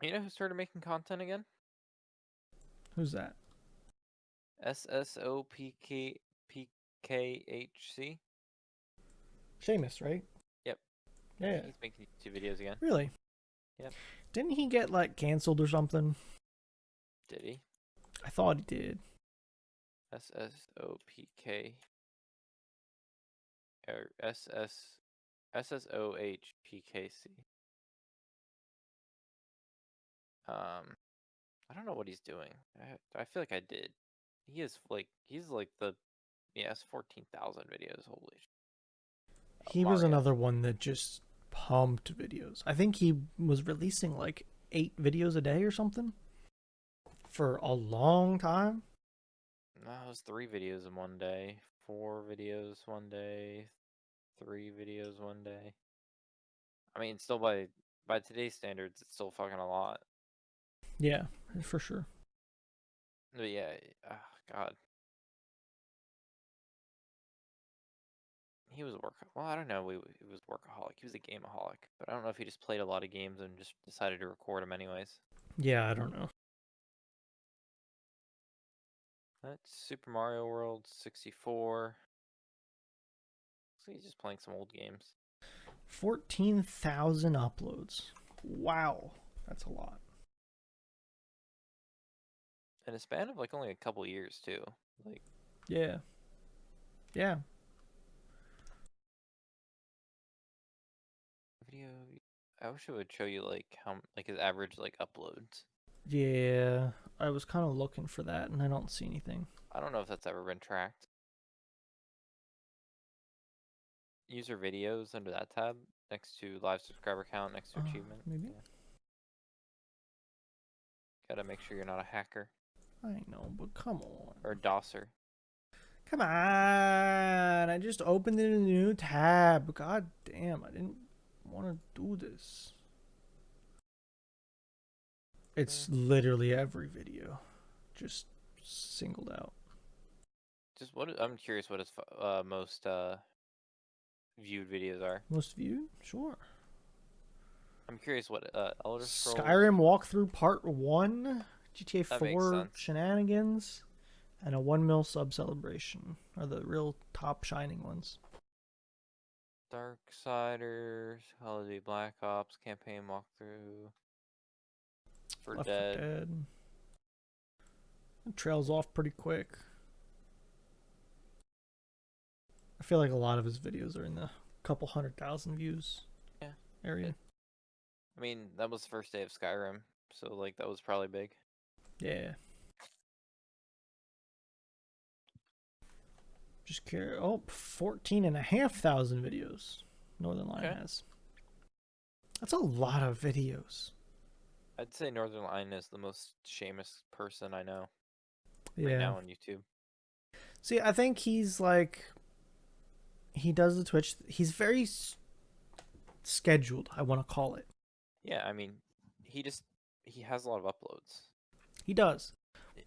You know who started making content again? Who's that? SSOPKHC. Seamus, right? Yep. Yeah. He's making YouTube videos again. Really? Yep. Didn't he get like canceled or something? Did he? I thought he did. SSOPK or SSOHPKC. I don't know what he's doing. I feel like I did. He's like the he has 14,000 videos. Holy He was Mario. another one that just pumped videos. I think he was releasing like 8 videos a day or something for a long time. No, it was 3 videos in one day, 4 videos one day, 3 videos one day. I mean, still by today's standards, it's still fucking a lot. Yeah, for sure. But yeah, God, he was a work. Well, I don't know. He was workaholic. He was a gameaholic, but I don't know if he just played a lot of games and just decided to record them anyways. Yeah, I don't know. That's Super Mario World 64. So he's just playing some old games. 14,000 uploads. Wow, that's a lot. In a span of like only a couple years too. Like Yeah. Yeah. video. I wish it would show you like how like his average like uploads. Yeah. I was kind of looking for that and I don't see anything. I don't know if that's ever been tracked. User videos under that tab next to live subscriber count next to achievement. Maybe. Yeah. Gotta make sure you're not a hacker I know, but come on. or a DOSer. Come on. I just opened it in a new tab. God damn, I didn't want to do this. It's literally every video. Just singled out. Just what I'm curious what his most viewed videos are. Most viewed? Sure. I'm curious what Elder Scrolls. Skyrim walkthrough part 1, GTA That makes 4 sense. shenanigans, and a 1 mil sub celebration are the real top shining ones. Darksiders, Call of Duty Black Ops, campaign walkthrough, for Left Dead. 4 Dead. It trails off pretty quick. I feel like a lot of his videos are in the couple 100,000 views area. I mean, that was the first day of Skyrim, so like that was probably big. Yeah. Just care. Oh, 14,500 videos. Northern Lion has. That's a lot of videos. I'd say Northern Lion is the most Seamus person I know Yeah. right now on YouTube. See, I think he's like, he does the Twitch. He's very scheduled, I want to call it. Yeah, I mean, he has a lot of uploads. He does.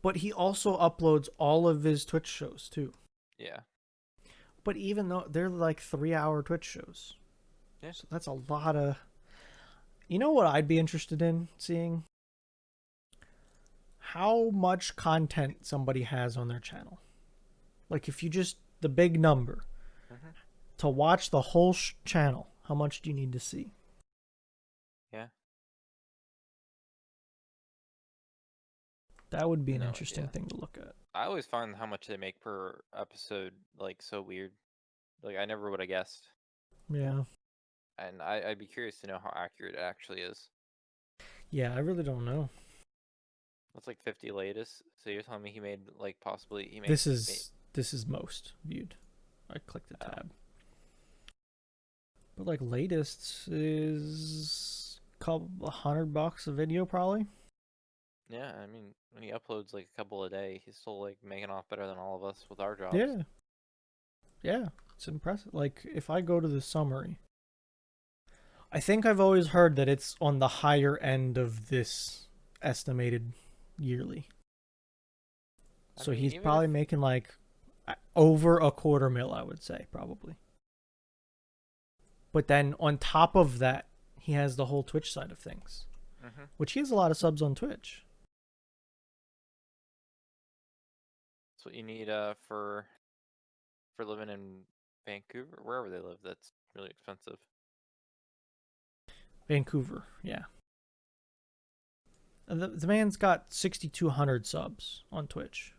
But he also uploads all of his Twitch shows too. Yeah. But even though they're like 3-hour Twitch shows. Yeah. So that's a lot of. You know what I'd be interested in seeing? How much content somebody has on their channel. Like if you just, the big number. Mm-hmm. To watch the whole channel, how much do you need to see? Yeah. That would be an interesting thing to look at. I always find how much they make per episode like so weird. Like I never would have guessed. Yeah. And I'd be curious to know how accurate it actually is. Yeah, I really don't know. That's like 50 latest. So you're telling me he made like possibly he made This is most viewed. I clicked the tab. But like latest is couple $100 a video probably. Yeah, I mean when he uploads like a couple a day, he's still like making off better than all of us with our jobs. Yeah. Yeah, it's impressive. Like if I go to the summary, I think I've always heard that it's on the higher end of this estimated yearly. So he's probably making like over $250,000, I would say, probably. But then on top of that, he has the whole Twitch side of things, which he has a lot of subs on Twitch. That's what you need for living in Vancouver, wherever they live. That's really expensive. Vancouver, yeah. The man's got 6,200 subs on Twitch.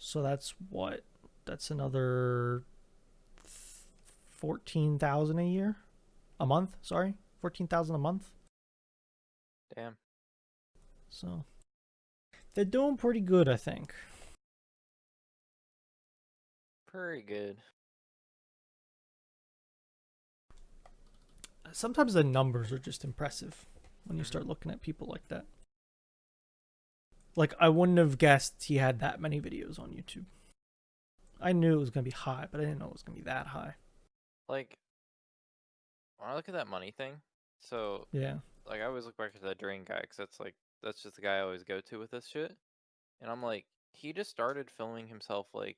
So that's what? That's another 14,000 a year, a month. Sorry, 14,000 a month. Damn. So they're doing pretty good, I think. Pretty good. Sometimes the numbers are just impressive when you Mm-hmm. start looking at people like that. Like, I wouldn't have guessed he had that many videos on YouTube. I knew it was going to be high, but I didn't know it was going to be that high. Like, when I look at that money thing, so, Yeah. like, I always look back at that Drain guy, because that's just the guy I always go to with this shit. And I'm like, he just started filming himself, like,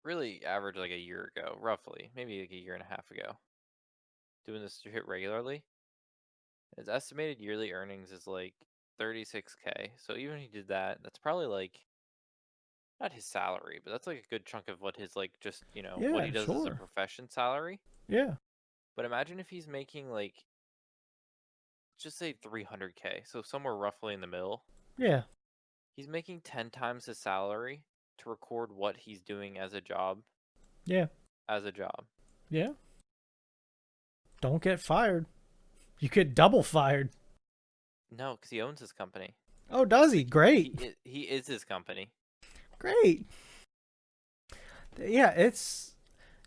really average, like, a year ago, roughly. Maybe, like, a year and a half ago. Doing this shit regularly. His estimated yearly earnings is, like, 36K. So even if he did that, that's probably, like, not his salary, but that's, like, a good chunk of what his, like, just, what he Yeah, does as a sure. profession salary. Yeah. But imagine if he's making, like, just say 300K, so somewhere roughly in the middle. Yeah. He's making 10 times his salary to record what he's doing as a job. Yeah. As a job. Yeah. Don't get fired. You get double fired. No, because he owns his company. Oh, does he? Like, Great. he is his company. Great. Yeah, it's.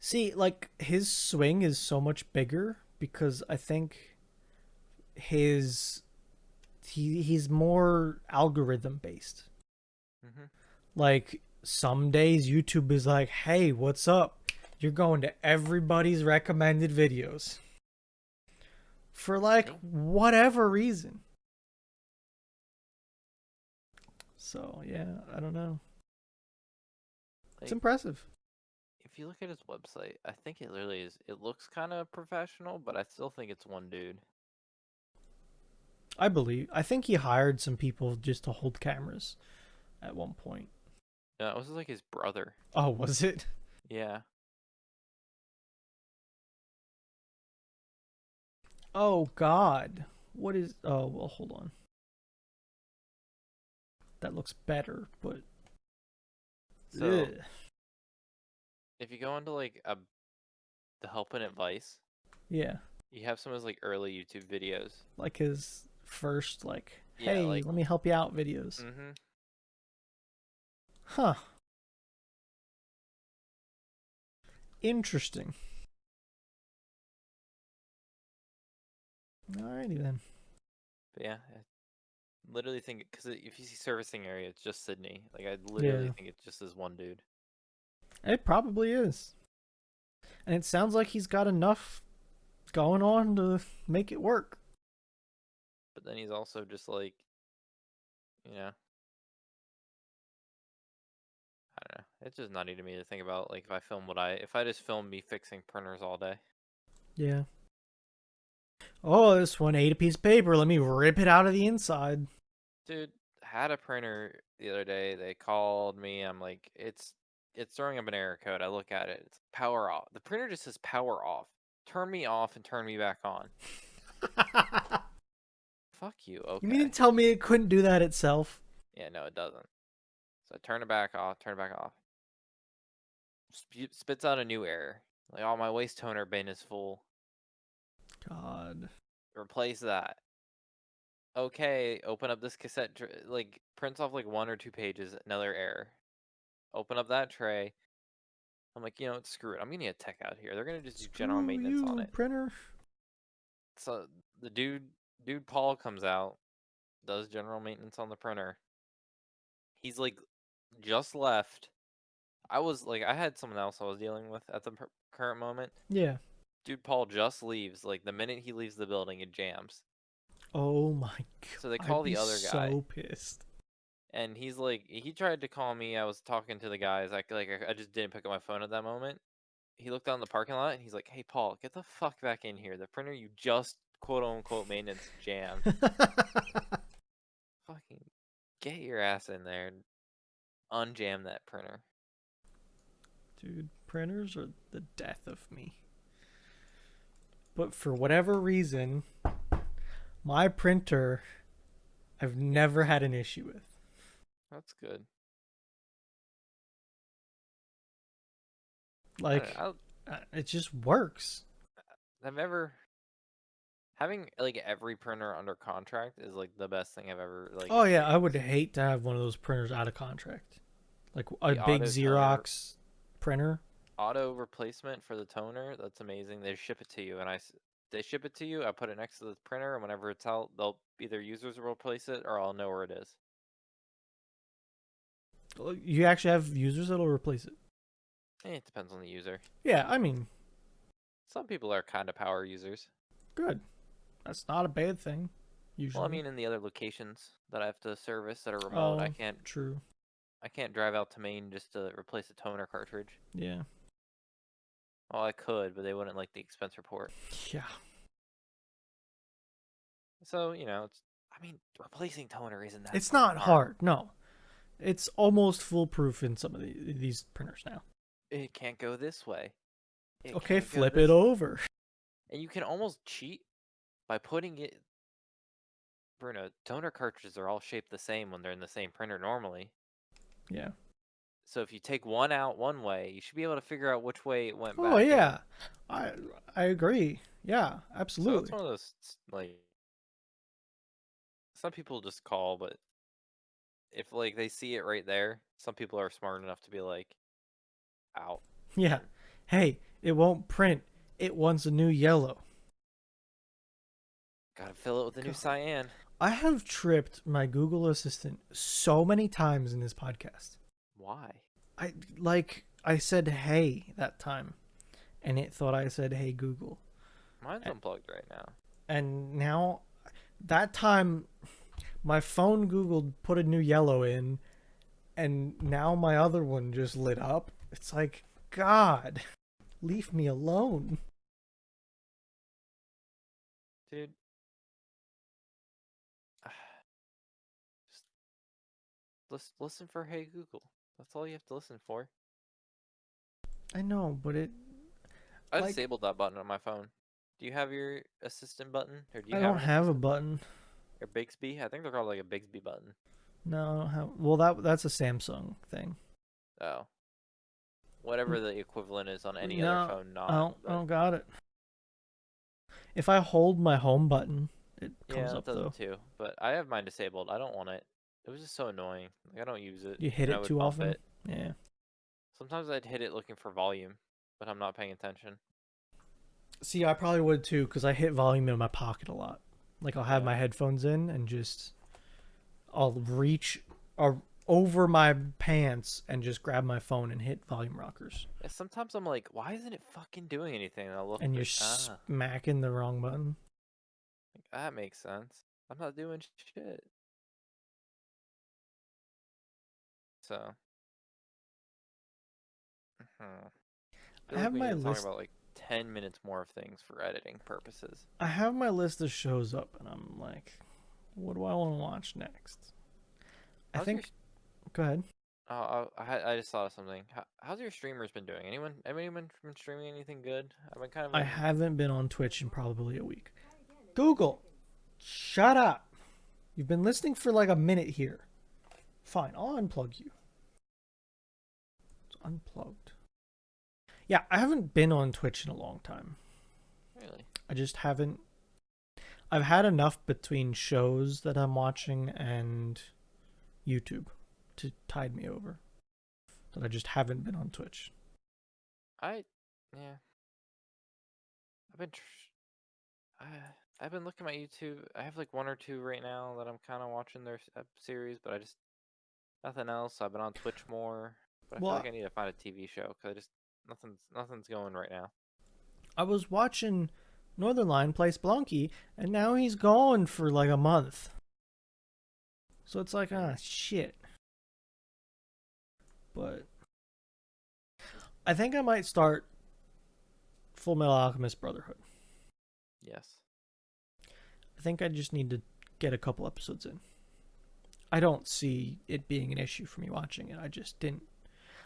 See, like, his swing is so much bigger because I think his. He's more algorithm based. Mm-hmm. Like, some days YouTube is like, hey, what's up? You're going to everybody's recommended videos. For like Hey, whatever reason. So, yeah, I don't know. It's like, impressive. if you look at his website, I think it literally is. It looks kind of professional, but I still think it's one dude. I think he hired some people just to hold cameras at one point. No, it was like his brother. Oh, was it? Yeah. Oh, God. What is. Oh, well, hold on. That looks better, but. So Ugh. if you go into like the help and advice, Yeah. you have some of his like early YouTube videos. Like his first, like, Yeah, hey, like, let me help you out videos. mm-hmm. Huh. Interesting. Alrighty then. But yeah, I literally think because if you see servicing area, it's just Sydney. Like I literally Yeah. think it's just this one dude. It probably is. And it sounds like he's got enough going on to make it work. But then he's also just like, you know, I don't know. It's just nutty to me to think about. Like if I just film me fixing printers all day. Yeah. Oh, this one ate a piece of paper. Let me rip it out of the inside. Dude, had a printer the other day. They called me. I'm like, it's throwing up an error code. I look at it. It's power off. The printer just says power off. Turn me off and turn me back on. Fuck you. You mean to Okay. tell me it couldn't do that itself? Yeah, no, it doesn't. So I turn it back off. Turn it back off. Spits out a new error. Like, oh, my waste toner bin is full. God. Replace that. Okay, open up this cassette. Like, prints off like 1 or 2 pages. Another error. Open up that tray. I'm like, screw it. I'm gonna get tech out here. They're gonna just do general Screw maintenance on you, it. printer. So the dude Paul comes out, does general maintenance on the printer. He's like, just left. I had someone else I was dealing with at the current moment. Yeah. Dude Paul just leaves. Like the minute he leaves the building, it jams. Oh my god. So they I'd call be the other guy, so pissed. and he's like, he tried to call me. I was talking to the guys. I just didn't pick up my phone at that moment. He looked down the parking lot and he's like, "Hey Paul, get the fuck back in here. The printer you just quote unquote maintenance jammed. Fucking get your ass in there and unjam that printer." Dude, printers are the death of me. But for whatever reason, my printer I've never had an issue with. That's good. I don't Like, know. it just works. I've ever having like every printer under contract is like the best thing I've ever like Oh yeah, I would experienced. hate to have one of those printers out of contract. Like a The big auto toner, Xerox printer. auto replacement for the toner, that's amazing. They ship it to you, and they ship it to you. I put it next to the printer, and whenever it's out, they'll either users will replace it or I'll know where it is. You actually have users that'll replace it. It depends on the user. Yeah, I mean, Some people are kind of power users. good. That's not a bad thing, Well, I usually. mean, in the other locations that I have to service that are remote, Oh, true. I can't drive out to Maine just to replace a toner cartridge. Yeah. Well, I could, but they wouldn't like the expense report. Yeah. So, I mean, replacing toner isn't that It's fucking not hard. hard. No. It's almost foolproof in some of these printers now. It can't go this way. It Okay, can't go flip this it way. over. And you can almost cheat by putting it. Bruno, toner cartridges are all shaped the same when they're in the same printer normally. Yeah. So if you take one out one way, you should be able to figure out which way it went Oh back in. yeah. I I agree. Yeah, So it's absolutely. one of those, like, some people just call, but if like they see it right there, some people are smart enough to be like, out. Yeah. Hey, it won't print. It wants a new yellow. Gotta fill it with a new God. cyan. I have tripped my Google Assistant so many times in this podcast. Why? I said hey that time, and it thought I said hey Google. Mine's unplugged right now. And now that time my phone Googled put a new yellow in, and now my other one just lit up. It's like, God, leave me alone. Dude. Just listen for Hey Google. That's all you have to listen for. I know, but I like disabled that button on my phone. Do you have your assistant button? Or do you I have don't an have a assistant button? button. Or Bixby? I think they're called like a Bixby button. No, I don't have. Well, that's a Samsung thing. Oh. Whatever the equivalent is on any other No, phone, I not. don't. I But don't got it. If I hold my home button, it yeah, comes that up does it though. too. But I have mine disabled. I don't want it. It was just so annoying. Like, I don't use it. You hit And I it would too bump often. it. Yeah. Sometimes I'd hit it looking for volume, but I'm not paying attention. See, I probably would too, because I hit volume in my pocket a lot. Like I'll have Yeah. my headphones in and just I'll reach over my pants and just grab my phone and hit volume rockers. Yeah, sometimes I'm like, why isn't it fucking doing anything? And I'll look And you're like, smacking the wrong button. that makes sense. I'm not doing shit. So, I I feel like have we my need to talk list. about like 10 minutes more of things for editing purposes. I have my list of shows up, and I'm like, what do I want to watch next? I How's your? think. Go ahead. I just thought of something. How's your streamers been doing? Anyone been streaming anything good? I've been kind of I in. haven't been on Twitch in probably a week. Google, shut up. You've been listening for like a minute here. Fine, I'll unplug you. It's unplugged. Yeah, I haven't been on Twitch in a long time. Really? I just haven't. I've had enough between shows that I'm watching and YouTube to tide me over that I just haven't been on Twitch. Yeah. I've been. I, I've been looking at YouTube. I have like one or two right now that I'm kind of watching their series, but I just nothing else. I've been on Twitch more, but I feel like Well, I need to find a TV show because I just nothing's going right now. I was watching Northern Line play Splunky, and now he's gone for like a month. So it's like, shit. But I think I might start Full Metal Alchemist Brotherhood. Yes. I think I just need to get a couple episodes in. I don't see it being an issue for me watching it. I just didn't.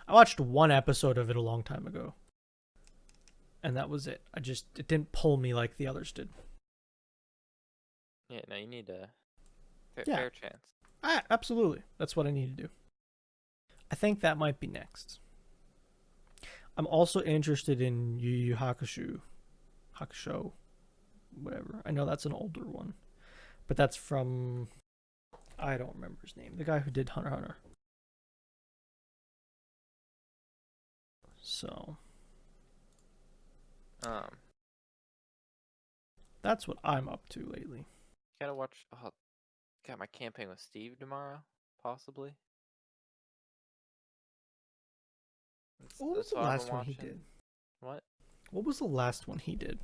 I watched one episode of it a long time ago. And that was it. It didn't pull me like the others did. Yeah. No, you need a Yeah. fair chance. Absolutely. That's what I need to do. I think that might be next. I'm also interested in Yu Yu Hakusho, whatever. I know that's an older one, but that's from, I don't remember his name. The guy who did Hunter x Hunter. So Um, that's what I'm up to lately. gotta watch. Oh, got my camping with Steve tomorrow, possibly. What was That's the what I've been last one he watching. did? What? What was the last one he did?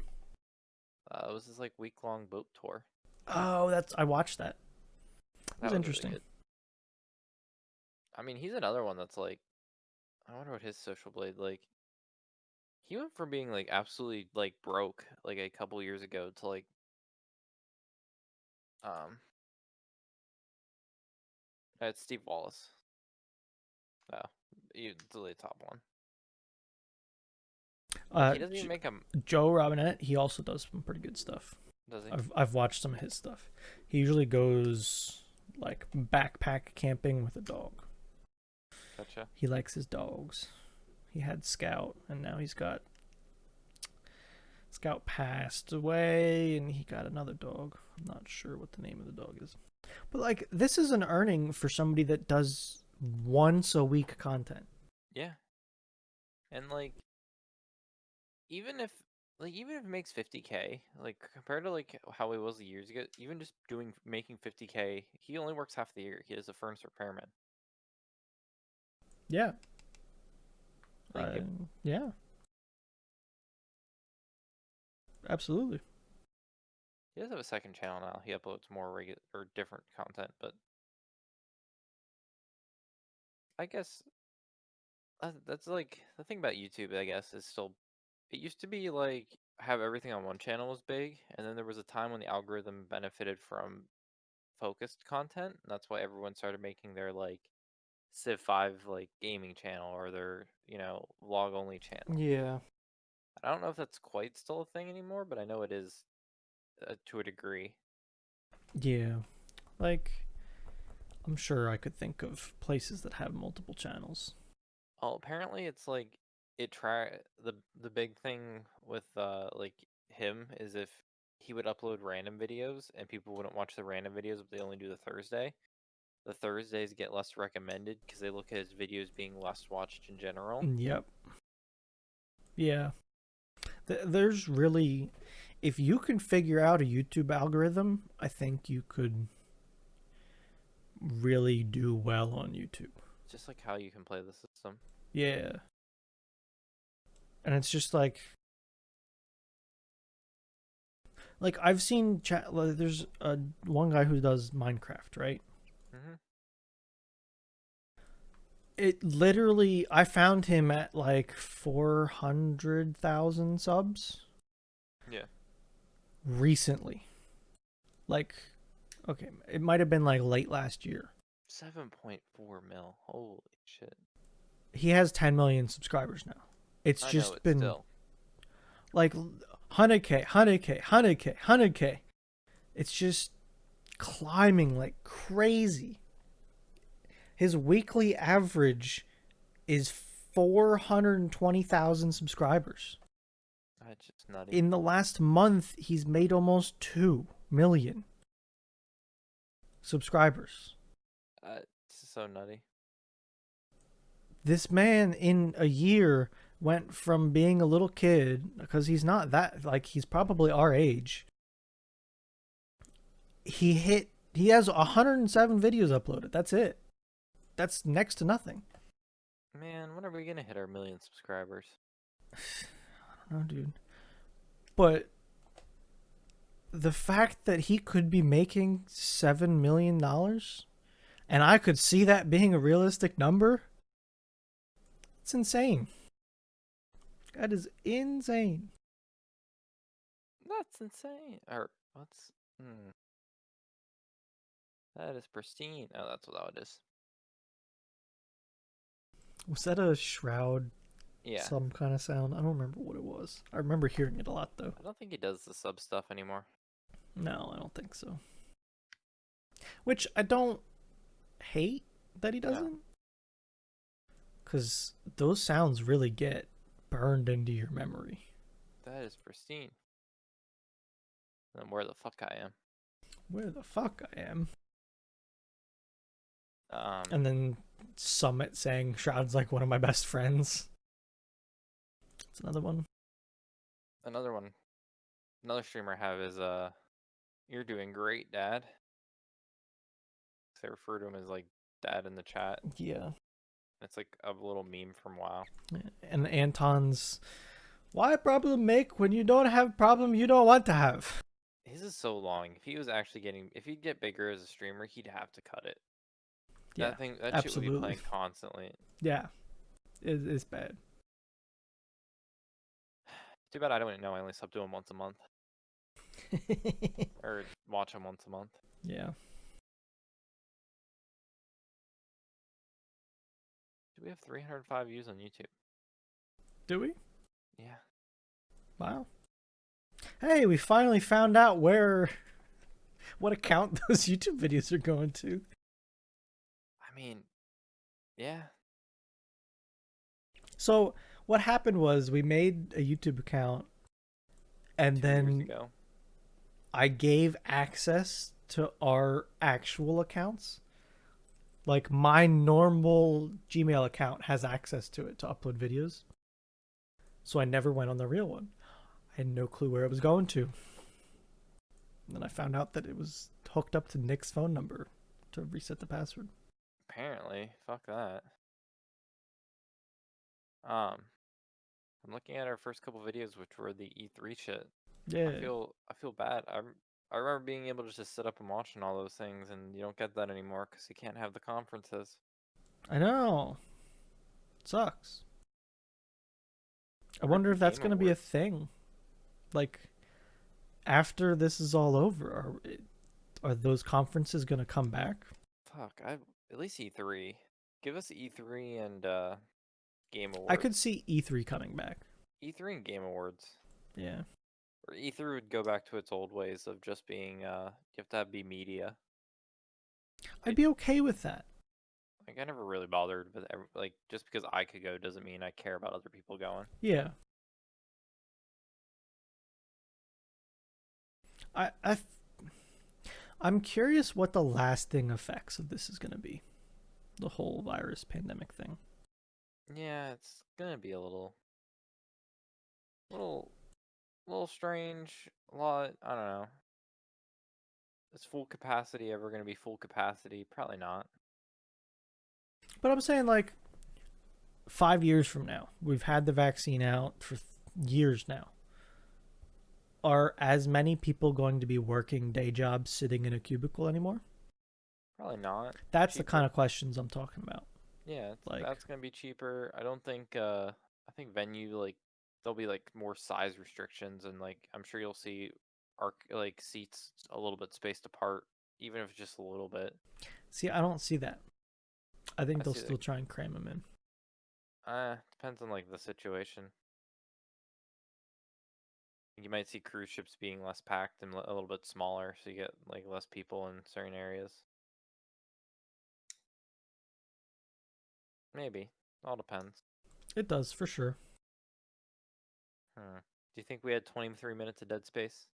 It was this like week-long boat tour. Oh, I watched that. It was That was really interesting. good. I mean, he's another one that's like, I wonder what his social blade like. He went from being like absolutely like broke like a couple years ago to like um it's Steve Wallace. Oh, he's the top one. Like Uh, he doesn't even make him, Joe Robinette, he also does some pretty good stuff. does he? I've watched some of his stuff. He usually goes like backpack camping with a dog. Gotcha. He likes his dogs. He had Scout, and now he's got Scout passed away, and he got another dog. I'm not sure what the name of the dog is, but like this is an earning for somebody that does once a week content. Yeah. And like even if it makes 50K, like compared to like how he was years ago, even just doing making 50K, he only works half the year. He is a furnace repairman. Yeah. Like Yeah. Absolutely. he does have a second channel now. He uploads more regular or different content, but I guess that's like the thing about YouTube. I guess is still it used to be like have everything on one channel was big, and then there was a time when the algorithm benefited from focused content. And that's why everyone started making their like Civ 5 like gaming channel or their vlog only channel. Yeah. I don't know if that's quite still a thing anymore, but I know it is to a degree. Yeah. Like, I'm sure I could think of places that have multiple channels. Oh, apparently it's like it try the big thing with like him is if he would upload random videos and people wouldn't watch the random videos, but they only do the Thursday. The Thursdays get less recommended because they look at his videos being less watched in general. Yep. Yeah. There's really, if you can figure out a YouTube algorithm, I think you could really do well on YouTube. Just like how you can play the system. Yeah. And it's just like I've seen chat. Like, there's one guy who does Minecraft, right? Mm-hmm. It literally, I found him at like 400,000 subs. Yeah. Recently. Like, okay, it might have been like late last year. 7.4 mil. Holy shit. He has 10 million subscribers now. It's I know just it's been still. like 100K, 100K, 100K, 100K. It's just climbing like crazy. His weekly average is 420,000 subscribers. That's just nutty. In the last month, he's made almost 2 million subscribers. It's so nutty. This man in a year went from being a little kid, because he's not that, like, he's probably our age. He has 107 videos uploaded. That's it. That's next to nothing. Man, when are we gonna hit our 1,000,000 subscribers? I don't know, dude. But the fact that he could be making $7 million, and I could see that being a realistic number, it's insane. That is insane. That's insane. Or what's? That is pristine. Oh, that's what that is. Was that a shroud? Yeah. Some kind of sound? I don't remember what it was. I remember hearing it a lot, though. I don't think he does the sub stuff anymore. No, I don't think so. Which I don't hate that he doesn't. Because those sounds really get burned into your memory. That is pristine. And where the fuck I am. Where the fuck I am. Um, And then Summit saying Shroud's like one of my best friends. That's another one. Another streamer I have is you're doing great, Dad. They refer to him as like Dad in the chat. Yeah. It's like a little meme from WoW. And Anton's, why problem make when you don't have problem you don't want to have? His is so long. If he'd get bigger as a streamer, he'd have to cut it. Yeah, That shit would be absolutely. playing constantly. Yeah, it's bad. Too bad I don't know. I only sub to him once a month. Or watch him once a month. Yeah. Do we have 305 views on YouTube? Do we? Yeah. Wow. Hey, we finally found out what account those YouTube videos are going to. I mean, yeah. So what happened was we made a YouTube account, and 2 years then ago. I gave access to our actual accounts. Like my normal Gmail account has access to it to upload videos. So I never went on the real one. I had no clue where it was going to. And then I found out that it was hooked up to Nick's phone number to reset the password. Apparently, fuck that. I'm looking at our first couple videos, which were the E3 shit. Yeah. I feel bad. I remember being able to just sit up and watching all those things, and you don't get that anymore because you can't have the conferences. I know. Sucks. I Where's wonder the if that's Game going to be a Awards? thing. Like, after this is all over, are those conferences going to come back? Fuck, at least E3. Give us E3 and Game Awards. I could see E3 coming back. E3 and Game Awards. Yeah. Or E3 would go back to its old ways of just being you have to be media. I'd be okay with that. Like I never really bothered with like just because I could go doesn't mean I care about other people going. Yeah. I'm curious what the lasting effects of this is going to be. The whole virus pandemic thing. Yeah, it's gonna be a little strange. A lot, I don't know. Is full capacity ever gonna be full capacity? Probably not. But I'm saying, like, 5 years from now, we've had the vaccine out for years now. Are as many people going to be working day jobs sitting in a cubicle anymore? Probably not. That's Cheaper. the kind of questions I'm talking about. Yeah, Like, that's gonna be cheaper. I don't think I think venue like there'll be like more size restrictions and like I'm sure you'll see like seats a little bit spaced apart, even if it's just a little bit. see, I don't see that. I think I they'll see still try and cram them in. Depends on like the situation. You might see cruise ships being less packed and a little bit smaller, so you get like less people in certain areas. Maybe. All depends. It does, for sure. Do you think we had 23 minutes of dead space?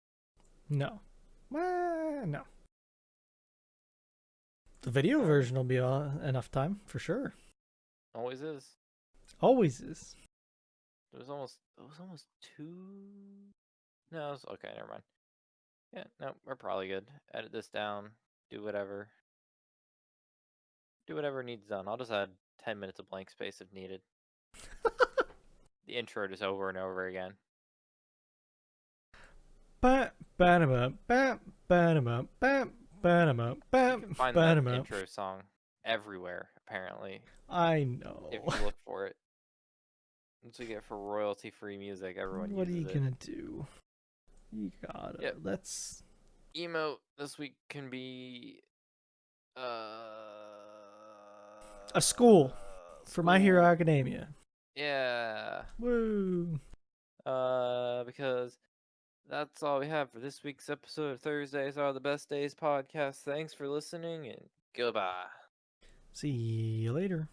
No. No. The video version will be enough time, for sure. Always is. Always is. It was almost 2. No, it was okay, never mind. Yeah, no, we're probably good. Edit this down, do whatever. Do whatever needs done. I'll just add 10 minutes of blank space if needed. The intro just over and over again. You can find that intro song everywhere, apparently. I know. If you look for it. That's what you get for royalty-free music. Everyone What are uses you it. gonna do? You gotta. Yep. Let's. Emote this week can be A school for My Hero Academia. Yeah. Woo. Because that's all we have for this week's episode of Thursdays Are the Best Days podcast. Thanks for listening and goodbye. See you later.